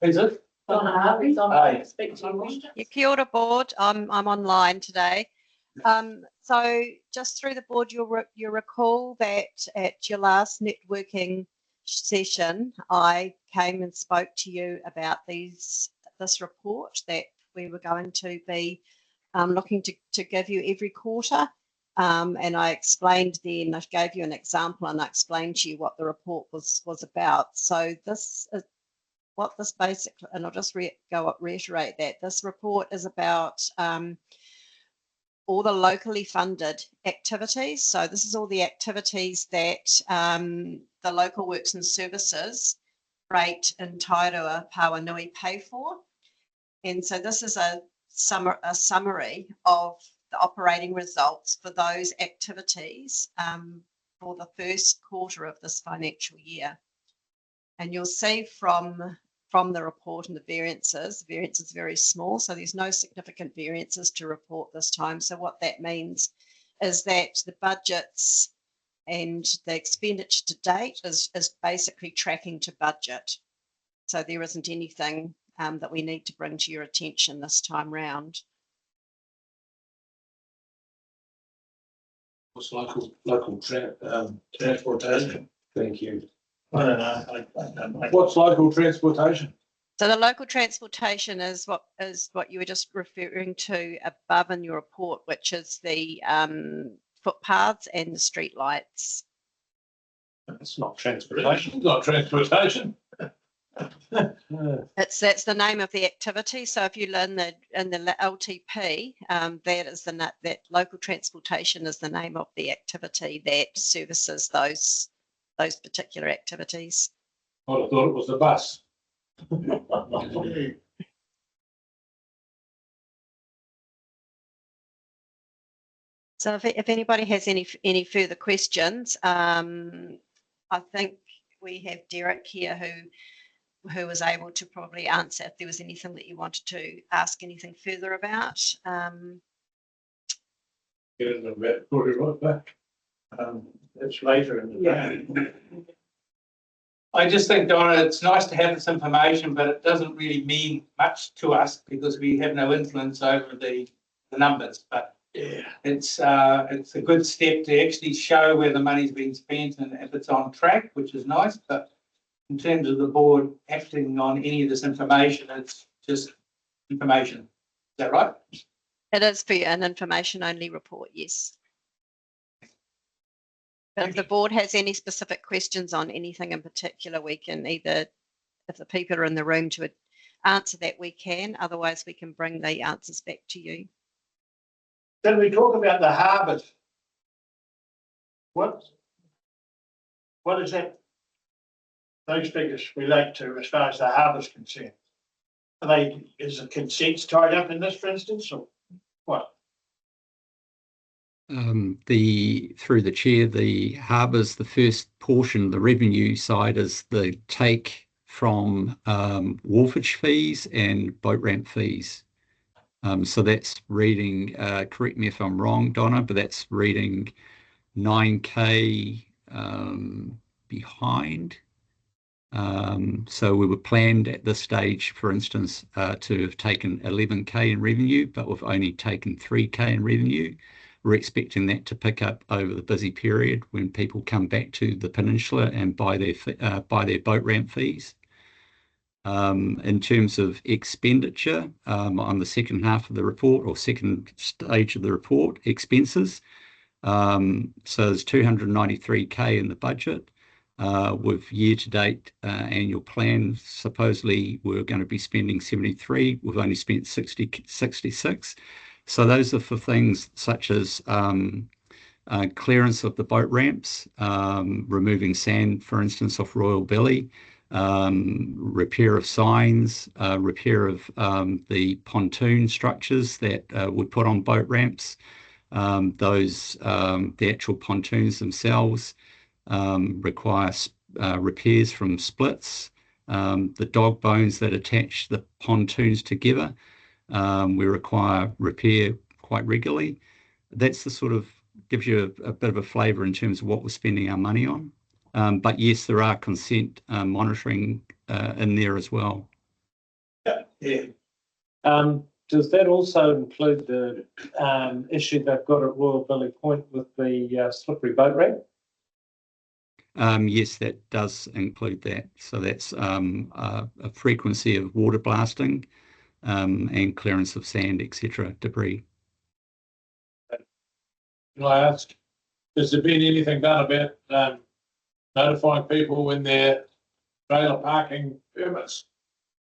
Is it? Donna Harvey's on. Aye. Speak to you. Yeah, kia ora board, I'm online today. So just through the board, you'll recall that at your last networking session, I came and spoke to you about this report that we were going to be looking to give you every quarter. And I explained then, I gave you an example and I explained to you what the report was about. So this is what this basically, and I'll just reiterate that this report is about all the locally funded activities. So this is all the activities that the local works and services rate in Tairua Pāuanui pay for. And so this is a summary of the operating results for those activities for the first quarter of this financial year. And you'll see from the report and the variance is very small, so there's no significant variances to report this time. So what that means is that the budgets and the expenditure to date is basically tracking to budget. So there isn't anything that we need to bring to your attention this time round. What's local transportation? Thank you. I don't know. What's local transportation? So the local transportation is what you were just referring to above in your report, which is the footpaths and the street lights. It's not transportation. It's not transportation. That's the name of the activity. So if you learn in the LTP, that local transportation is the name of the activity that services those particular activities. I thought it was the bus. So if anybody has any further questions, I think we have Derek here who was able to probably answer if there was anything that you wanted to ask anything further about. Get them about 40 right back. It's later in the day. I just think, Donna, it's nice to have this information, but it doesn't really mean much to us because we have no influence over the numbers. But Yeah. it's a good step to actually show where the money's been spent and if it's on track, which is nice. But in terms of the board acting on any of this information, it's just information. Is that right? It is for an information only report, yes. But if the board has any specific questions on anything in particular, we can either, if the people are in the room to answer that, we can. Otherwise, we can bring the answers back to you. Then we talk about the harbours. What is that? Those figures relate to as far as the harbour's concerned. Is the consents tied up in this, for instance, or what? Through the chair, the harbours, the first portion, the revenue side is the take from wharfage fees and boat ramp fees. So that's reading, correct me if I'm wrong, Donna, but that's reading 9K behind. So we were planned at this stage, for instance, to have taken 11K in revenue, but we've only taken 3K in revenue. We're expecting that to pick up over the busy period when people come back to the peninsula and buy their boat ramp fees. In terms of expenditure, on the second half of the report or second stage of the report, expenses. So there's 293K in the budget. With year-to-date annual plan, supposedly we're going to be spending 73. We've only spent 66. So those are for things such as clearance of the boat ramps, removing sand, for instance, off Royal Billy, repair of signs, repair of the pontoon structures that we put on boat ramps, the actual pontoons themselves require repairs from splits, the dog bones that attach the pontoons together, we require repair quite regularly. That's the sort of gives you a bit of a flavour in terms of what we're spending our money on. But yes, there are consent monitoring in there as well. Yeah. Does that also include the issue they've got at Royal Billy Point with the slippery boat ramp? Yes, that does include that. So that's a frequency of water blasting and clearance of sand, etc., debris. Can I ask, has there been anything done about notifying people when their trailer parking permits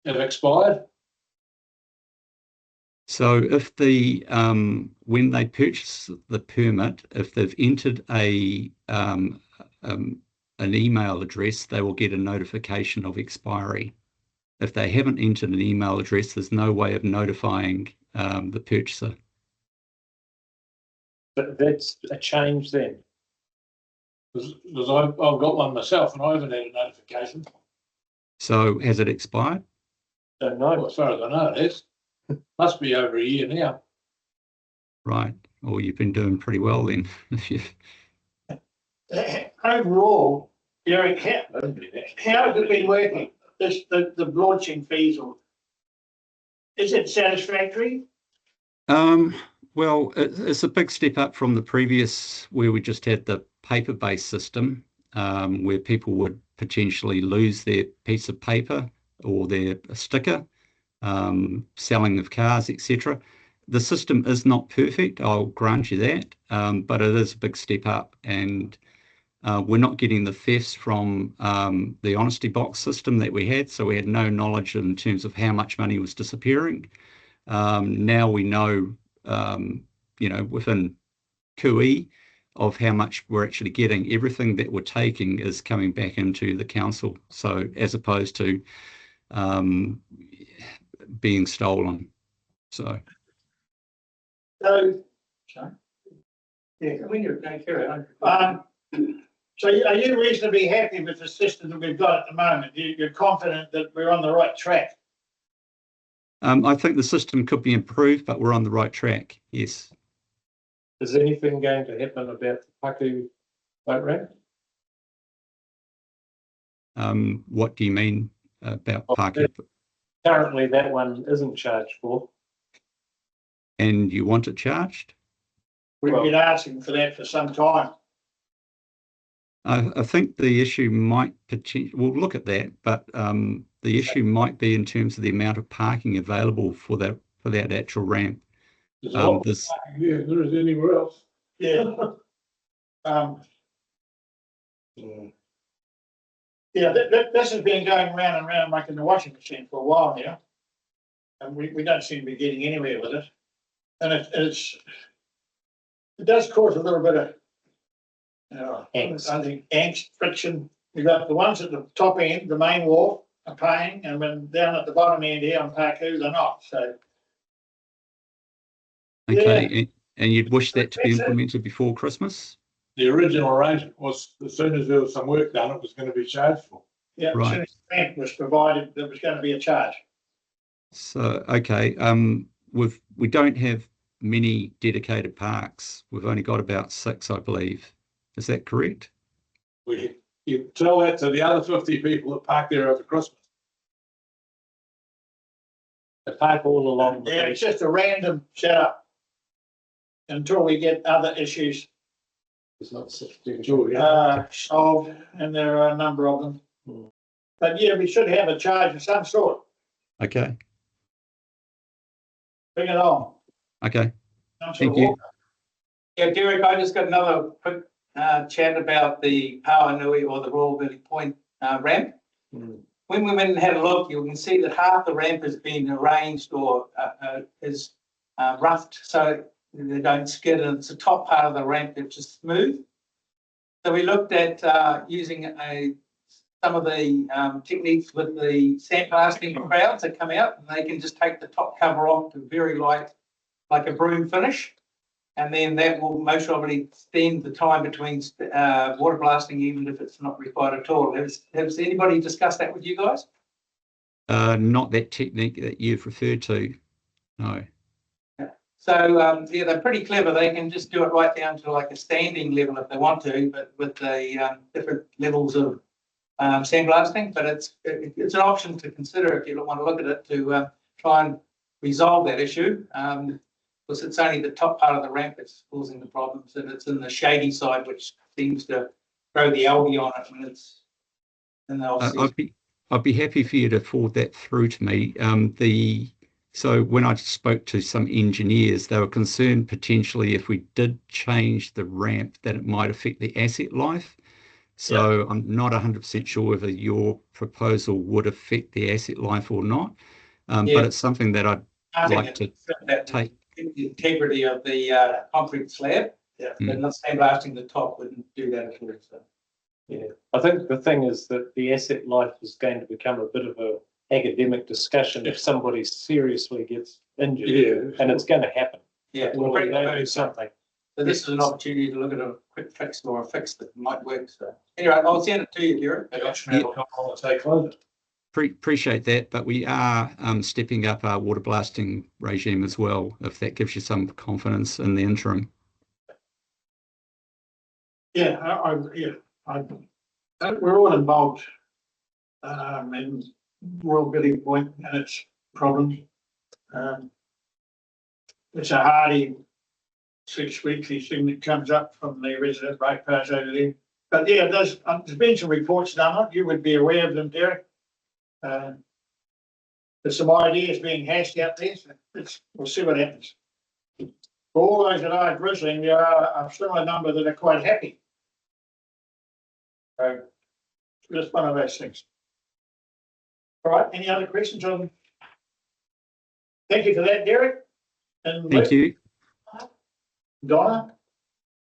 have expired? So if when they purchase the permit, if they've entered an email address, they will get a notification of expiry. If they haven't entered an email address, there's no way of notifying the purchaser. But that's a change then. Because I've got one myself and I haven't had a notification. So has it expired? Don't know. Well, as far as I know, it is. Must be over a year now. Right. Well, you've been doing pretty well then. Overall, Derek, how has it been working? The launching fees, or is it satisfactory? Well, it's a big step up from the previous, where we just had the paper-based system, where people would potentially lose their piece of paper or their sticker, selling of cars, etc. The system is not perfect, I'll grant you that, but it is a big step up, and we're not getting the thefts from the honesty box system that we had, so we had no knowledge in terms of how much money was disappearing. Now we know, within QE of how much we're actually getting. Everything that we're taking is coming back into the council, so as opposed to being stolen. So yeah, when you're going through it. So are you reasonably happy with the system that we've got at the moment? You're confident that we're on the right track? I think the system could be improved, but we're on the right track, yes. Is anything going to happen about the Paku boat ramp? What do you mean about Paku? Currently, that one isn't charged for. And you want it charged? We've been asking for that for some time. I think the issue might potentially, we'll look at that, but the issue might be in terms of the amount of parking available for that actual ramp. There's a lot of parking here, there is anywhere else. Yeah. Yeah, this has been going round and round like in the washing machine for a while now. And we don't seem to be getting anywhere with it. And it does cause a little bit of angst. I think angst, friction. We've got the ones at the top end, the main wharf, are paying, and when down at the bottom end here on Paku, they're not. So okay, yeah. And you'd wish that to be implemented before Christmas? The original arrangement was as soon as there was some work done, it was going to be charged for. Yeah, right. As soon as the ramp was provided, there was going to be a charge. So okay, we don't have many dedicated parks. We've only got about 6, I believe. Is that correct? You tell that to the other 50 people that park there over Christmas. They park all along. Yeah, it's just a random setup until we get other issues solved, and there are a number of them. But yeah, we should have a charge of some sort. Okay. Bring it on. Okay. Thank you. Yeah, Derek, I just got another quick chat about the Pāuanui or the Royal Valley Point ramp. When we went and had a look, you can see that half the ramp has been arranged or is roughed so they don't skid, and it's the top part of the ramp that's just smooth. So we looked at using some of the techniques with the sandblasting crowds that come out, and they can just take the top cover off to very light, like a broom finish. And then that will most probably extend the time between water blasting, even if it's not required at all. Has anybody discussed that with you guys? Not that technique that you've referred to, no. So yeah, they're pretty clever. They can just do it right down to like a standing level if they want to, but with the different levels of sandblasting. But it's an option to consider if you want to look at it to try and resolve that issue. Because it's only the top part of the ramp that's causing the problems, and it's in the shady side, which seems to grow the algae on it when it's in the off season. I'd be happy for you to forward that through to me. So when I spoke to some engineers, they were concerned potentially if we did change the ramp that it might affect the asset life. So I'm not 100% sure whether your proposal would affect the asset life or not, but it's something that I'd like to take. The integrity of the concrete slab, but not sandblasting the top wouldn't do that at all. So. Yeah, I think the thing is that the asset life is going to become a bit of a academic discussion if somebody seriously gets injured, and it's going to happen. Yeah, we'll do something. So this is an opportunity to look at a quick fix or a fix that might work. So anyway, I'll send it to you, Derek. Appreciate that, but we are stepping up our water blasting regime as well, if that gives you some confidence in the interim. We're all involved in Royal Valley Point and its problems. It's a hardy 6 weekly thing that comes up from the resident ratepayers over there. But yeah, there's been some reports done on it. You would be aware of them, Derek. There's some ideas being hashed out there, so we'll see what happens. For all those that are grizzling, there are a similar number that are quite happy. So it's just one of those things. All right, any other questions on? Thank you for that, Derek. And thank you. Donna,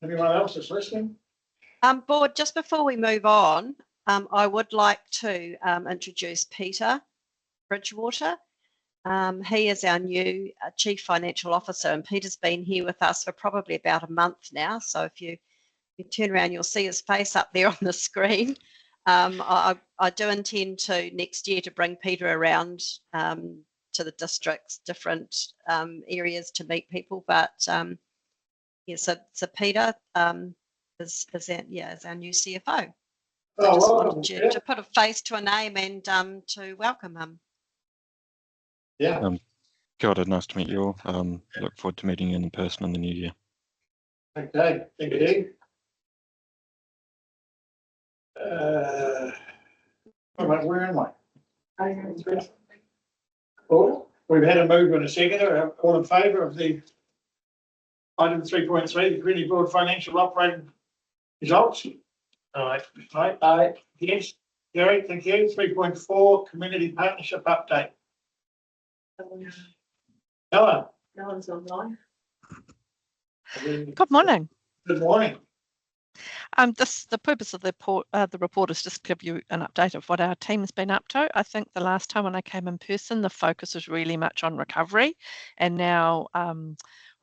anyone else that's listening? Board, just before we move on, I would like to introduce Peter Bridgewater. He is our new Chief Financial Officer, and Peter's been here with us for probably about a month now. So if you turn around, you'll see his face up there on the screen. I do intend to next year to bring Peter around to the district's different areas to meet people. But yeah, so Peter is our new CFO. So I just wanted you to put a face to a name and to welcome him. Yeah. Kia ora, nice to meet you all. Look forward to meeting you in person in the new year. Okay, thank you. Where am I? Oh, we've had a move and a seconder. All in favour of the item 3.3, the Community Board Financial Operating Results? Aye. Yes. Gary, thank you. 3.4, Community Partnership Update. Helen. Helen's online. Good morning. Good morning. The purpose of the report is just to give you an update of what our team's been up to. I think the last time when I came in person, the focus was really much on recovery, and now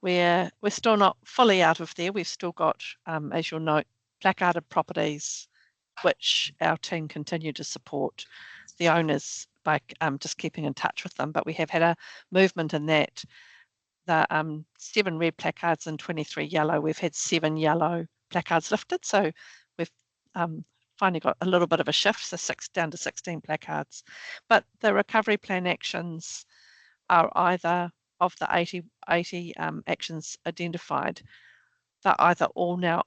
we're still not fully out of there. We've still got, as you'll note, placarded properties, which our team continue to support the owners by just keeping in touch with them. But we have had a movement in that. The 7 red placards and 23 yellow. We've had 7 yellow placards lifted, so we've finally got a little bit of a shift, so 6 down to 16 placards. But the recovery plan actions are either of the 80 actions identified, they're either all now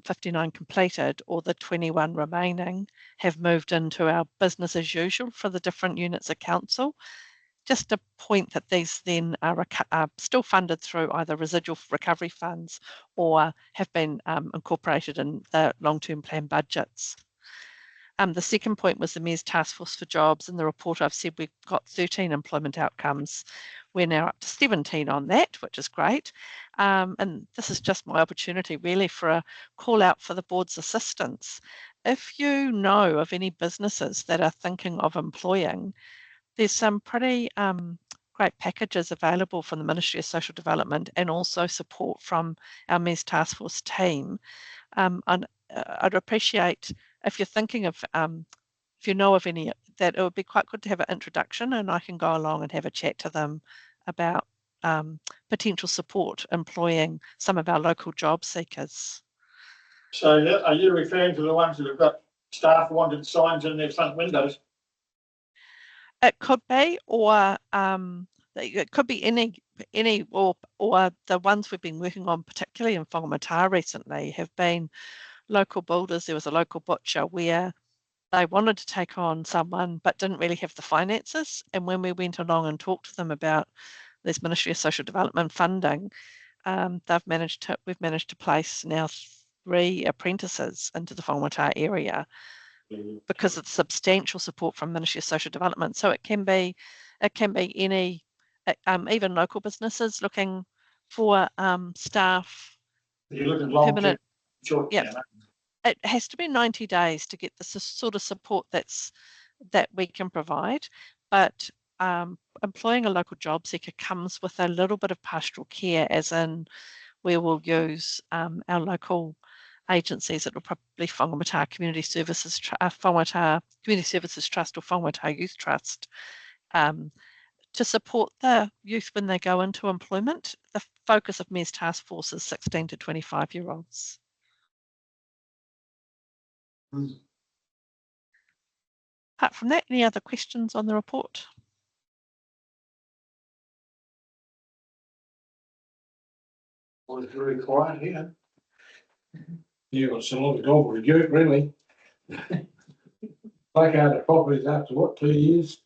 59 completed, or the 21 remaining have moved into our business as usual for the different units of council. just a point that these then are still funded through either residual recovery funds or have been incorporated in the long-term plan budgets. The second point was the Mayor's Task Force for Jobs. In the report, I've said we've got 13 employment outcomes. We're now up to 17 on that, which is great. And this is just my opportunity really for a call out for the board's assistance. If you know of any businesses that are thinking of employing, there's some pretty great packages available from the Ministry of Social Development and also support from our Mayor's Task Force team. And I'd appreciate if you're thinking of, if you know of any, that it would be quite good to have an introduction and I can go along and have a chat to them about potential support employing some of our local job seekers. So are you referring to the ones that have got staff wanted signs in their front windows? It could be, or it could be any, or the ones we've been working on, particularly in Whangamata recently, have been local builders. There was a local butcher where they wanted to take on someone but didn't really have the finances. And when we went along and talked to them about this Ministry of Social Development funding, we've managed to place now 3 apprentices into the Whangamata area because of substantial support from Ministry of Social Development. So it can be any, even local businesses looking for staff. You're looking long permanent. Short term. It has to be 90 days to get the sort of support that we can provide, but employing a local job seeker comes with a little bit of pastoral care, as in we will use our local agencies. It will probably Whangamata Community Services Trust or Whangamata Youth Trust to support the youth when they go into employment. The focus of Mayor's Task Force is 16 to 25-year-olds. Apart from that, any other questions on the report? Well, it's very quiet here. Yeah, it's a lot of gold review, really. Take out the properties after what, 2 years?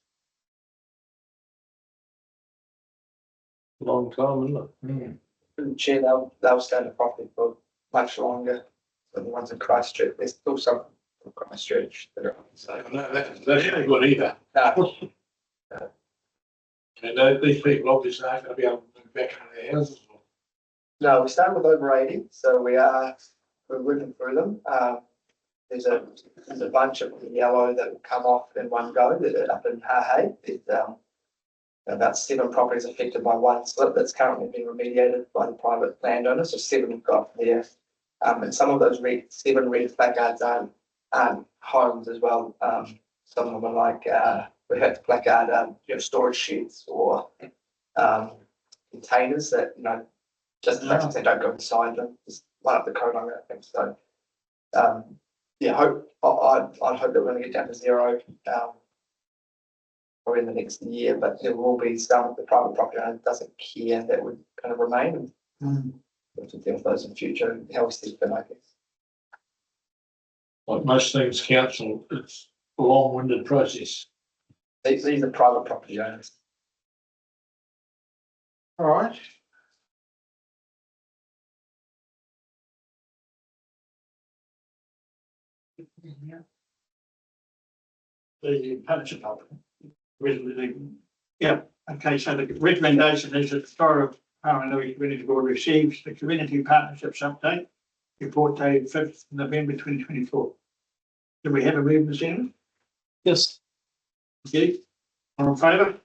Long time, isn't it? Chair, they'll stay in the property for much longer than the ones in Christchurch. There's still some from Christchurch that are. So that's not good either. No. And these people obviously aren't going to be able to move back into their houses. No, we start with over 80, so we're working through them. There's a bunch of yellow that will come off in one go. That up in Hahe. There's about 7 properties affected by one slip that's currently being remediated by the private landowner. So 7 we've got there, and some of those 7 red placards aren't homes as well. Some of them are like we have to placard storage sheds or containers that just the fact that they don't go inside them. Just one up the code on that, I think. So yeah, I'd hope that we're going to get down to 0 or in the next year, but there will be some of the private property owner doesn't care that would kind of remain. We'll have to deal with those in future and how we see fit, I guess. Like most things, council, it's a long-winded process. These are private property owners. All right. The partnership yeah, okay, so the recommendation is that the Tairua Pāuanui Community Board receives the Community Partnerships Update report dated 5th November 2024. Do we have a movement, Senator? Yes. Okay. All in favour?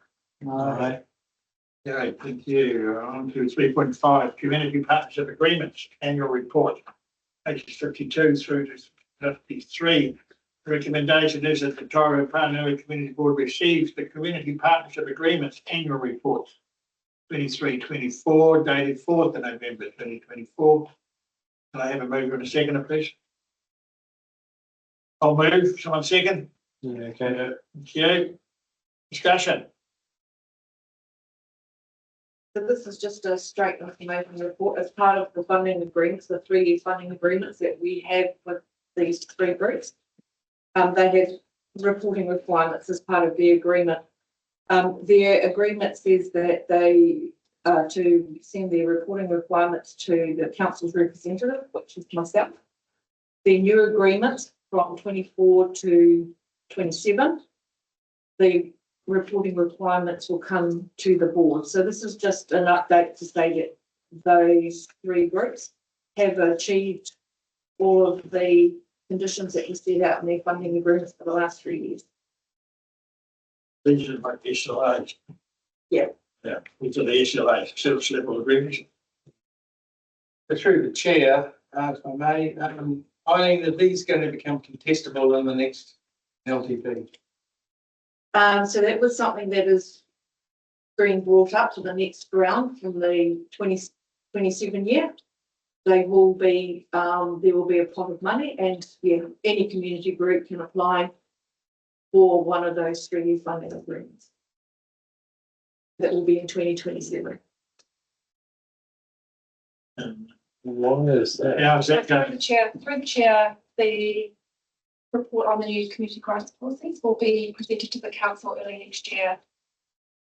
Aye. Okay, thank you. On to 3.5, Community Partnership Agreements, Annual Report, pages 52 through to 53. The recommendation is that the Tairua Pāuanui Community Board receives the Community Partnership Agreements Annual Report 23-24 dated 4th of November 2024. Can I have a mover and a seconder, please? I'll move. Someone second? Yeah, okay. Thank you. Discussion. So this is just a straight information report as part of the funding agreements, the 3-year funding agreements that we have with these 3 groups. They have reporting requirements as part of the agreement Their agreement says that they are to send their reporting requirements to the council's representative, which is myself. Their new agreement from 24 to 27, the reporting requirements will come to the board. So this is just an update to say that those three groups have achieved all of the conditions that were set out in their funding agreements for the last 3 years. These are like SLAs. Yeah. Yeah, these are the SLAs, service level agreements. Through the chair, if I may, Eileen, are these going to become contestable in the next LTP? So that was something that is being brought up to the next round from the 2027 year. They will be, there will be a pot of money, and yeah, any community group can apply for one of those 3-year funding agreements. That will be in 2027. Long as that. Yeah, is that Through the chair, the report on the new community grants policies will be presented to the council early next year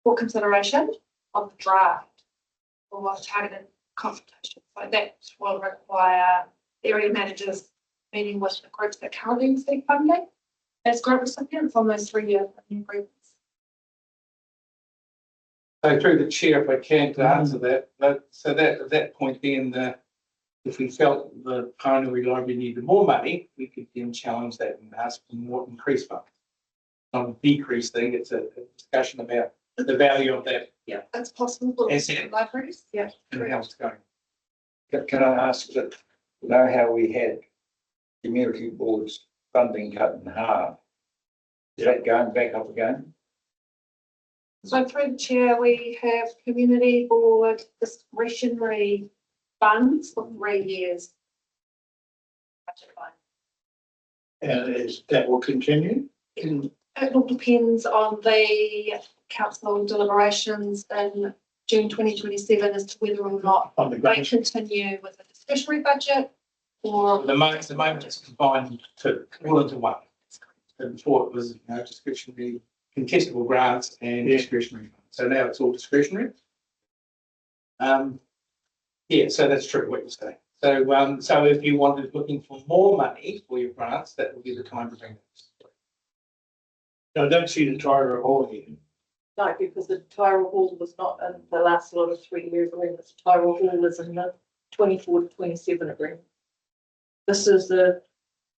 for consideration of the draft or targeted consultation. So that will require area managers meeting with the groups that currently receive funding as grant recipients on those 3-year funding agreements. So through the chair, if I can, to answer that, so that at that point then, if we felt the Pāuanui Library needed more money, we could then challenge that and ask for more increased funds. Not a decrease thing, it's a discussion about the value of that. Yeah, that's possible. Asset. Libraries, yeah. And how it's going. Can I ask that, you know how we had community boards funding cut in half? Is that going back up again? So through the chair, we have community board discretionary funds for 3 years. and is that will continue? It all depends on the council deliberations in June 2027 as to whether or not On the they grants. continue with a discretionary budget or. The moment it's combined to all into one. And before it was, discretionary, contestable grants and discretionary. So now it's all discretionary. Yeah, so that's true what you're saying. So, so if you wanted looking for more money for your grants, that would be the time to bring it. I don't see the Tairua Hall here. No, because the Tairua Hall was not in the last lot of 3-year agreements. Tairua Hall is in the 24 to 27 agreement. This is the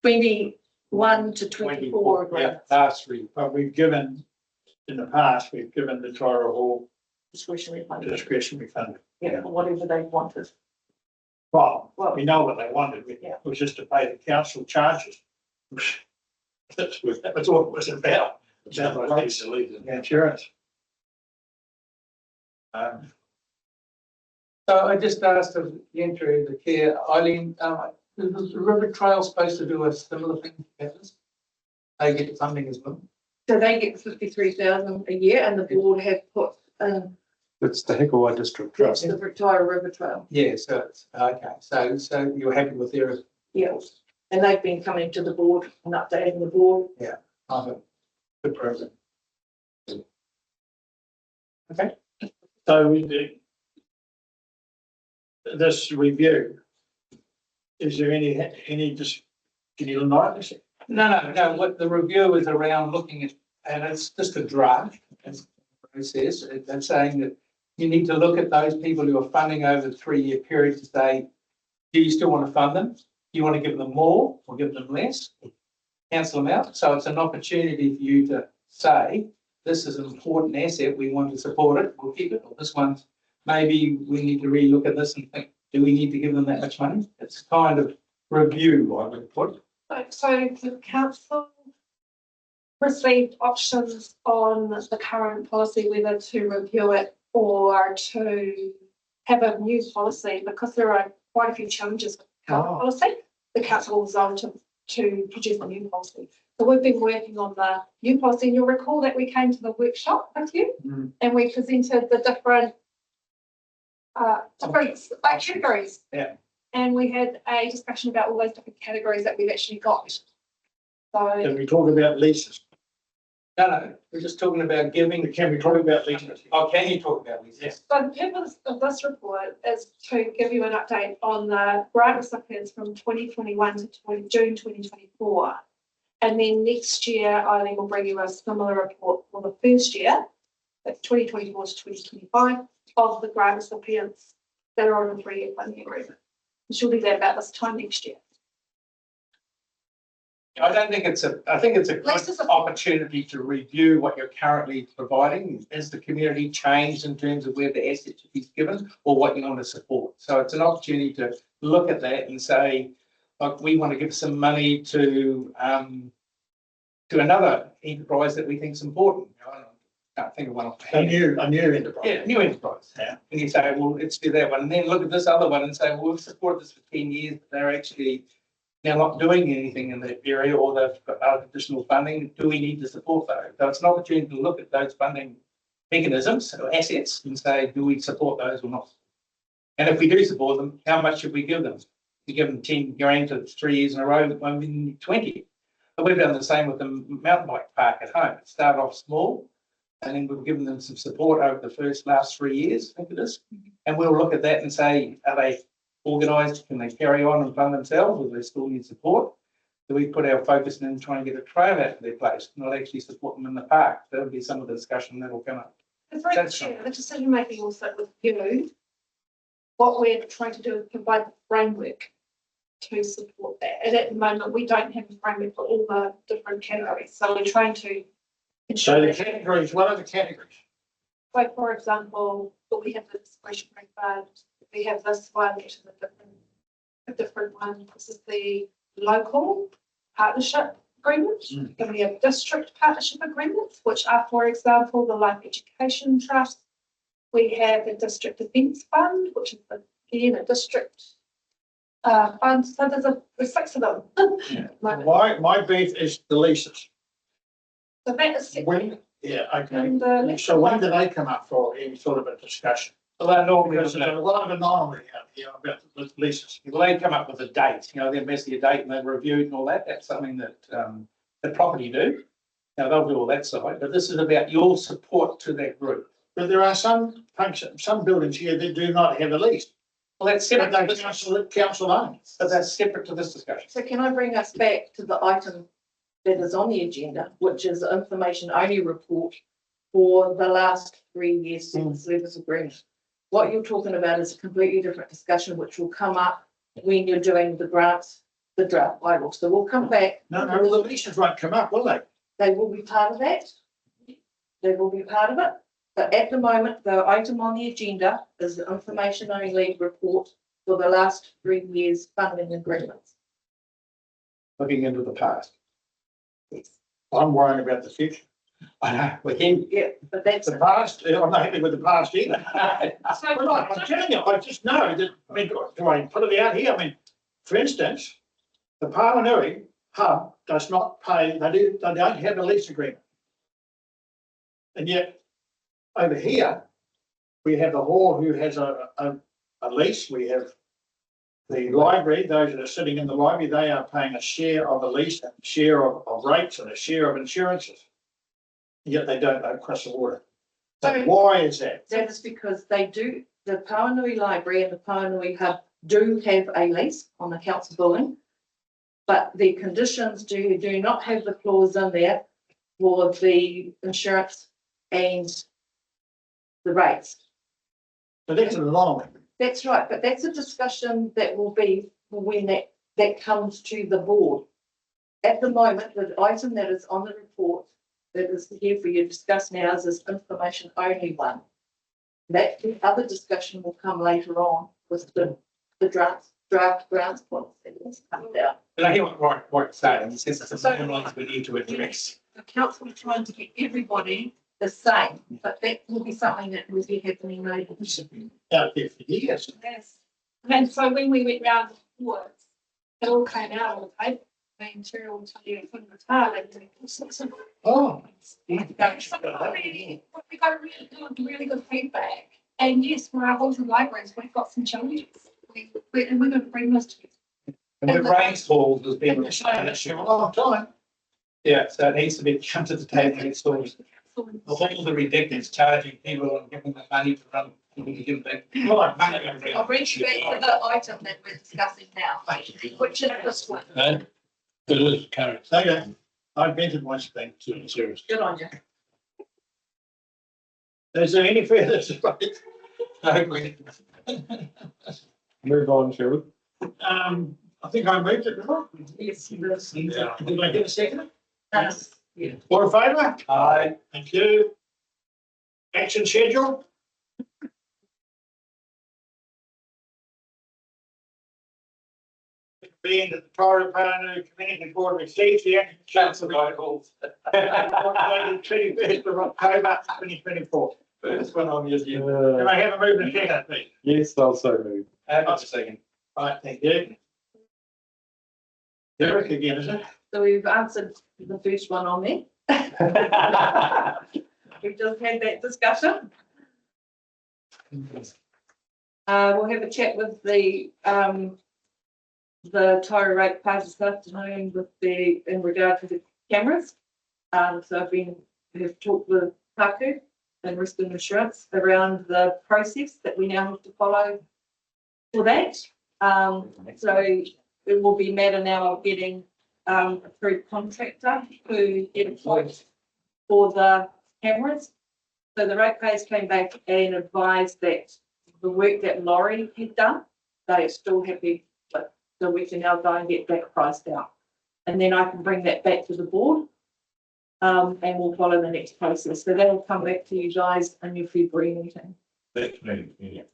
21 to 24 agreement. Yeah, last 3. But we've given, in the past, we've given the Tairua Hall Discretionary funding. discretionary funding. Yeah, for whatever they wanted. Well, we know what they wanted, it Yeah. was just to pay the council charges. That's all it was about. About the rates, the insurance. So I just asked of the entry of the chair, Eileen, is the River Trail supposed to do a similar thing to this? They get funding as well? So they get 53,000 a year, and the board have put in. It's the Hikawa District That's Trust. the Tairua River Trail. Yeah, so it's, okay, so you're happy with their? Yeah, and they've been coming to the board and updating the board. Yeah, I think good program. Okay. So we do this review. Is there any just, can you notice it? No, what the review is around looking at, and it's just a draft, as it says, it's saying that you need to look at those people who are funding over the 3-year period to say, do you still want to fund them? Do you want to give them more or give them less? Cancel them out. So it's an opportunity for you to say, this is an important asset, we want to support it, we'll keep it. Or this one, maybe we need to relook at this and think, do we need to give them that much money? It's kind of review, I would put. So the council received options on the current policy, whether to review it or to have a new policy, because there are quite a few challenges with the current policy. The council was on to produce a new policy. So we've been working on the new policy, and you'll recall that we came to the workshop with you and we presented the different categories. Yeah. And we had a discussion about all those different categories that we've actually got. So Can we talk about leases? No, we're just talking about giving. Can we talk about leases? Oh, can you talk about leases? Yes. So the purpose of this report is to give you an update on the grant recipients from 2021 to June 2024. And then next year, Eileen will bring you a similar report for the first year, that's 2024 to 2025, of the grant recipients that are on a 3-year funding agreement. She'll do that about this time next year. I don't think I think it's a good opportunity to review what you're currently providing. Has the community changed in terms of where the assets should be given or what you want to support? So it's an opportunity to look at that and say, like, we want to give some money to another enterprise that we think is important. You know, I can't think of one off the hand. A new enterprise. Yeah, new enterprise. Yeah. And you say, well, let's do that one. And then look at this other one and say, well, we've supported this for 10 years, but they're actually now not doing anything in that area, or they've got additional funding. Do we need to support those? So it's an opportunity to look at those funding mechanisms or assets and say, do we support those or not? And if we do support them, how much should we give them? We give them 10 grand to 3 years in a row, maybe 20. But we've done the same with the mountain bike park at home. It started off small, and then we've given them some support over the last 3 years, I think it is. And we'll look at that and say, are they organised? Can they carry on and fund themselves, or do they still need support? Do we put our focus in trying to get a trail out of their place, not actually support them in the park? That'll be some of the discussion that will come up. The decision making will sit with you. What we're trying to do is provide the framework to support that. And at the moment, we don't have a framework for all the different categories. So we're trying to ensure. So the categories, what are the categories? So for example, we have the discretionary fund. We have this one, which is a different one. This is the local partnership agreements. And we have district partnership agreements, which are, for example, the Life Education Trust. We have the District Defence Fund, which is again a district fund. So there's 6 of them. Yeah. My beef is the leases. So that is when, yeah, okay. And, so when do they come up for any sort of a discussion? Well, they're normally Because there's a lot of anomaly out here about the leases. Well, they come up with a date, you know, they're messy a date and they've reviewed and all that. That's something that the property do. Now they'll do all that side, but this is about your support to that group. But there are some functions, some buildings here that do not have a lease. Well, that's separate. But they're council owned. But that's separate to this discussion. So can I bring us back to the item that is on the agenda, which is the information only report for the last 3 years since service agreement? What you're talking about is a completely different discussion, which will come up when you're doing the grants, the draft bylaw. So we'll come back. No, the leases won't come up, will they? They will be part of that. They will be part of it. But at the moment, the item on the agenda is the information only report for the last 3 years funding agreements. Looking into the past. Yes. I'm worrying about the future. I know, with him. Yeah, but that's the past. I'm not happy with the past either. I'm telling you, I just know that. I mean, do I put it out here? I mean, for instance, the Pāuanui hub does not pay. They don't have a lease agreement, and yet over here we have the hall who has a lease. We have the library. Those that are sitting in the library, they are paying a share of the lease, and a share of rates, and a share of insurances. Yet they don't know across the water. So why is that? That is because they do, the Pāuanui Library and the Pāuanui Hub do have a lease on the council building, but the conditions do not have the clause in there for the insurance and the rates. So that's an anomaly. That's right, but that's a discussion that will be when that comes to the board. At the moment, the item that is on the report that is here for you to discuss now is this information only one. That other discussion will come later on with the draft grants policy that's coming down. But I hear what you're saying. It says it's a normalized we need to address. The council is trying to get everybody the same, but that will be something that will be happening later. Out there for years. Yes. And so when we went round the boards, it all came out on the paper. The material will tell you from the tar. Oh. We got really good feedback. And yes, for our Holcim libraries, we've got some challenges. We're going to bring those to you. And the rainfall has been a long time. Yeah, so it needs to be come to the table next week. Of all the ridiculous charging people and giving them money to run. I'll bring you back to the item that we're discussing now, which is this one. It is current. Okay, I invented one thing. Serious. Good on you. Is there any further debate? Move on, shall we? I think I moved it, didn't I? Yes, you will. Yeah. Did I get a second? Yeah. All in favour? Aye. Thank you. Action schedule? Being that the Tairua Pāuanui Community Board receives the action Council calls. dated 21st of October 2024. First one on your agenda. Can I have a move and a second, please? Yes, I'll so move. Have a second. Right, thank you. Derek again, is it? So we've answered the first one on there. We've just had that discussion. We'll have a chat with the Tairua Ratepays this afternoon with in regard to the cameras. So have talked with Taku and Risk and Insurance around the process that we now have to follow for that. So it will be a matter now of getting a approved contractor to get a quote for the cameras. So the ratepayers came back and advised that the work that Laurie had done, they are still happy, but so we can now go and get that priced out. And then I can bring that back to the board, and we'll follow the next process. So that will come back to you guys in your February meeting. Next meeting, yeah.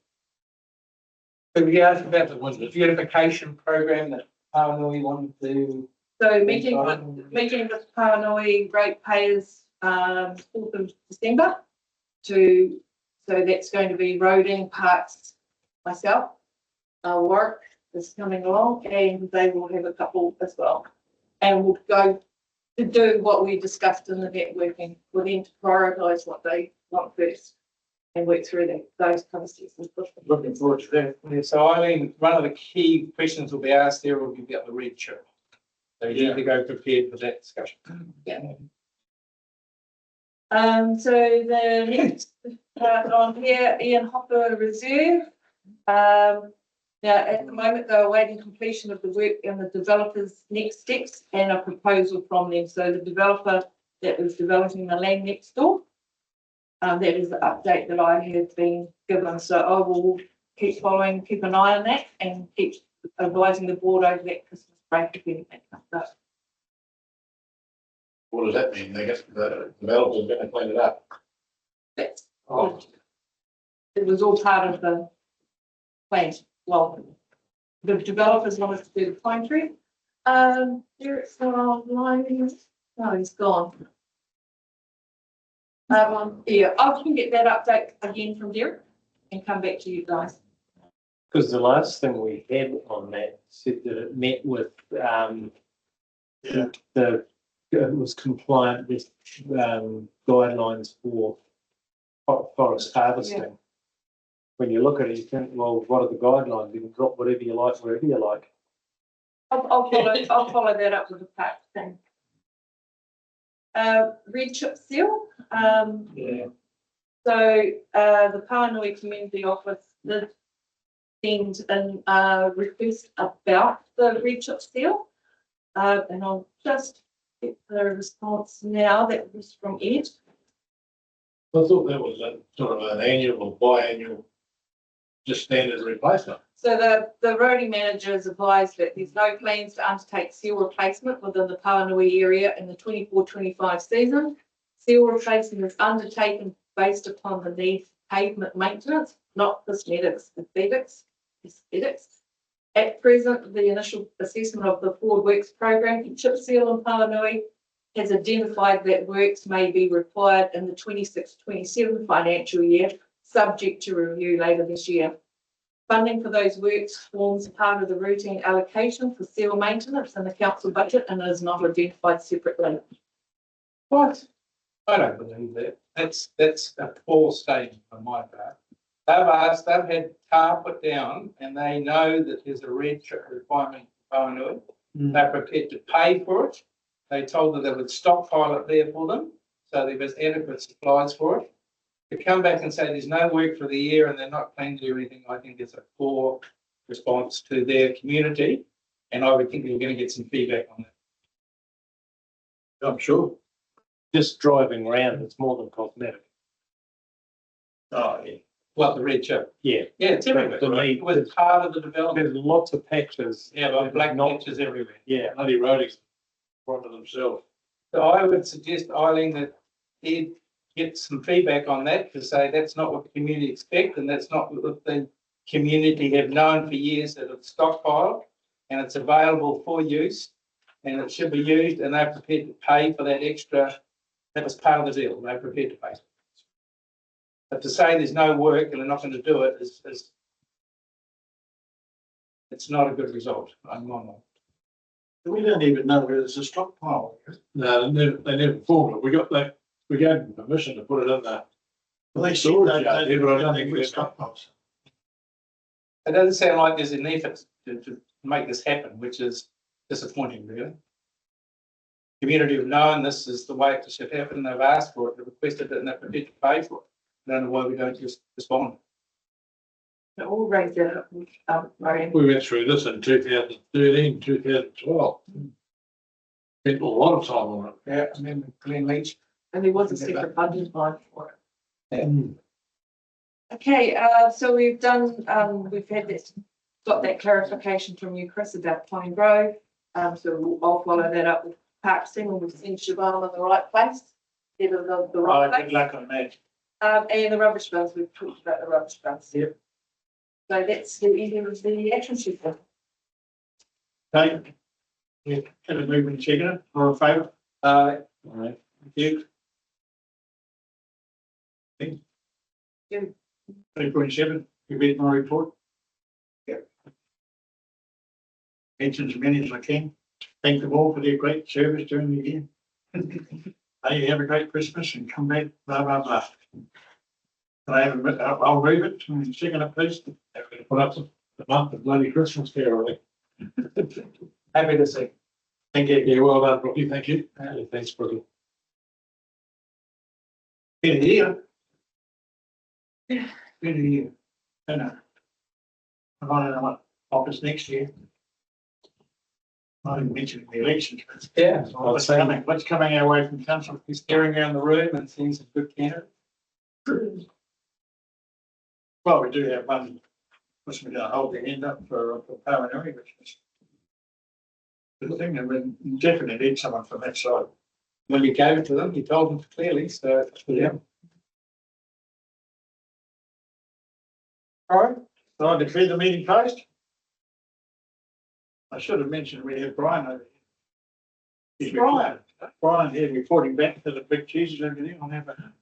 So we asked about the beautification program that Pāuanui wanted to. So meeting with Pāuanui ratepayers, 4th of December so that's going to be roading, parks, myself, work is coming along, and they will have a couple as well. And we'll go to do what we discussed in the networking, for them to prioritise what they want first and work through those processes. Looking forward to that. Yeah, so Eileen, one of the key questions will be asked there will be about the red chip. So you need to go prepared for that discussion. Yeah. So the next part on here, Ian Hopper Reserve. Now, at the moment, they're awaiting completion of the work and the developer's next steps and a proposal from them. So the developer that is developing the land next door, that is the update that I have been given. So I will keep an eye on that and keep advising the board over that Christmas break if anything comes up. What does that mean? They guess the developer's going to clean it up. That's it was all part of the plan. Well, the developers wanted to do the pine tree. Derek's not online. No, he's gone. Yeah, I can get that update again from Derek and come back to you guys. Because the last thing we had on that said that it met with it was compliant with guidelines for forest harvesting. Yeah. When you look at it, you think, well, what are the guidelines? You can drop whatever you like, wherever you like. I'll follow that up with the pack thing. Red chip seal. Yeah. So the Pāuanui Community Office did send a request about the red chip seal. And I'll just get the response now. That was from Ed. I thought that was a sort of an annual or biannual, just standard replacement. So the roadie manager has advised that there's no plans to undertake seal replacement within the Pāuanui area in the 24-25 season. Seal replacement is undertaken based upon the need for pavement maintenance, not cosmetics, aesthetics. At present, the initial assessment of the forward works program for chip seal in Pāuanui has identified that works may be required in the 26-27 financial year, subject to review later this year. Funding for those works forms part of the routine allocation for seal maintenance in the council budget and is not identified separately. What? I don't believe that. That's a poor statement on my part. They've had tar put down and they know that there's a red chip requirement for Pāuanui. They're prepared to pay for it They told that they would stockpile it there for them, so there was adequate supplies for it. To come back and say there's no work for the year and they're not planning to do anything, I think is a poor response to their community. And I would think we're going to get some feedback on that. I'm sure. Just driving around, it's more than cosmetic. Oh, yeah. What, the red chip? Yeah. Yeah, it's everywhere, The right? need- It was part of the development. There's lots of patches. Yeah, but black patches everywhere. Yeah. Bloody roadies in front of themselves. So I would suggest, Eileen, that Ed get some feedback on that to say that's not what the community expect and that's not what the community have known for years, that it's stockpiled and it's available for use and it should be used and they're prepared to pay for that extra. That was part of the deal. They're prepared to pay. But to say there's no work and they're not going to do it is it's not a good result. I'm on. We don't even know whether it's a stockpile. No, they never formed it. We gave them permission to put it in there. Well, they Storage said yard, they but I don't don't think think we're it's stockpiles. It doesn't sound like there's an effort to make this happen, which is disappointing, really. Community have known this is the way it should happen. They've asked for it, they've requested it, and they're prepared to pay for it. I don't know why we don't just respond. We'll raise that up, Marion. We went through this in 2013, 2012. Spent a lot of time on it. Yeah, I remember Glenn Leach. And there was a separate budget line for it. Yeah. Okay, so we've done, we've had this, got that clarification from you, Chris, about Pine Grove. So I'll follow that up with Park Single. We've seen Siobhan in the right place, the right Good place. luck on that. And the rubbish bins, we've talked about the rubbish bins. Yep. So that's the end of the action sheet. Okay. Yeah, can we move and second it? All in favour? All right. Thank you. 3.7, you read my report? Yep. Mention as many as I can. Thank them all for their great service during the year. Hey, have a great Christmas and come back, blah, blah, blah. Can I have I'll read it, second it, please. They're going to put up the month of bloody Christmas caroling. Happy to see. Thank you. Yeah, well done, Brookie. Thank you. Thanks, Brookie. Been a year. Been a year. I know. I'm on my office next year. I didn't mention the elections, but Yeah, what's coming our way from council? he's staring around the room and seeing some good candidates. Well, we do have one, which we're going to hold the end up for Pāuanui, which is the thing, and we definitely need someone from that side. Well, you gave it to them, you told them clearly, so yeah. All right, so I declare the meeting closed. I should have mentioned we have Brian over here. Brian here reporting back to the big cheeses and everything. I'll have a.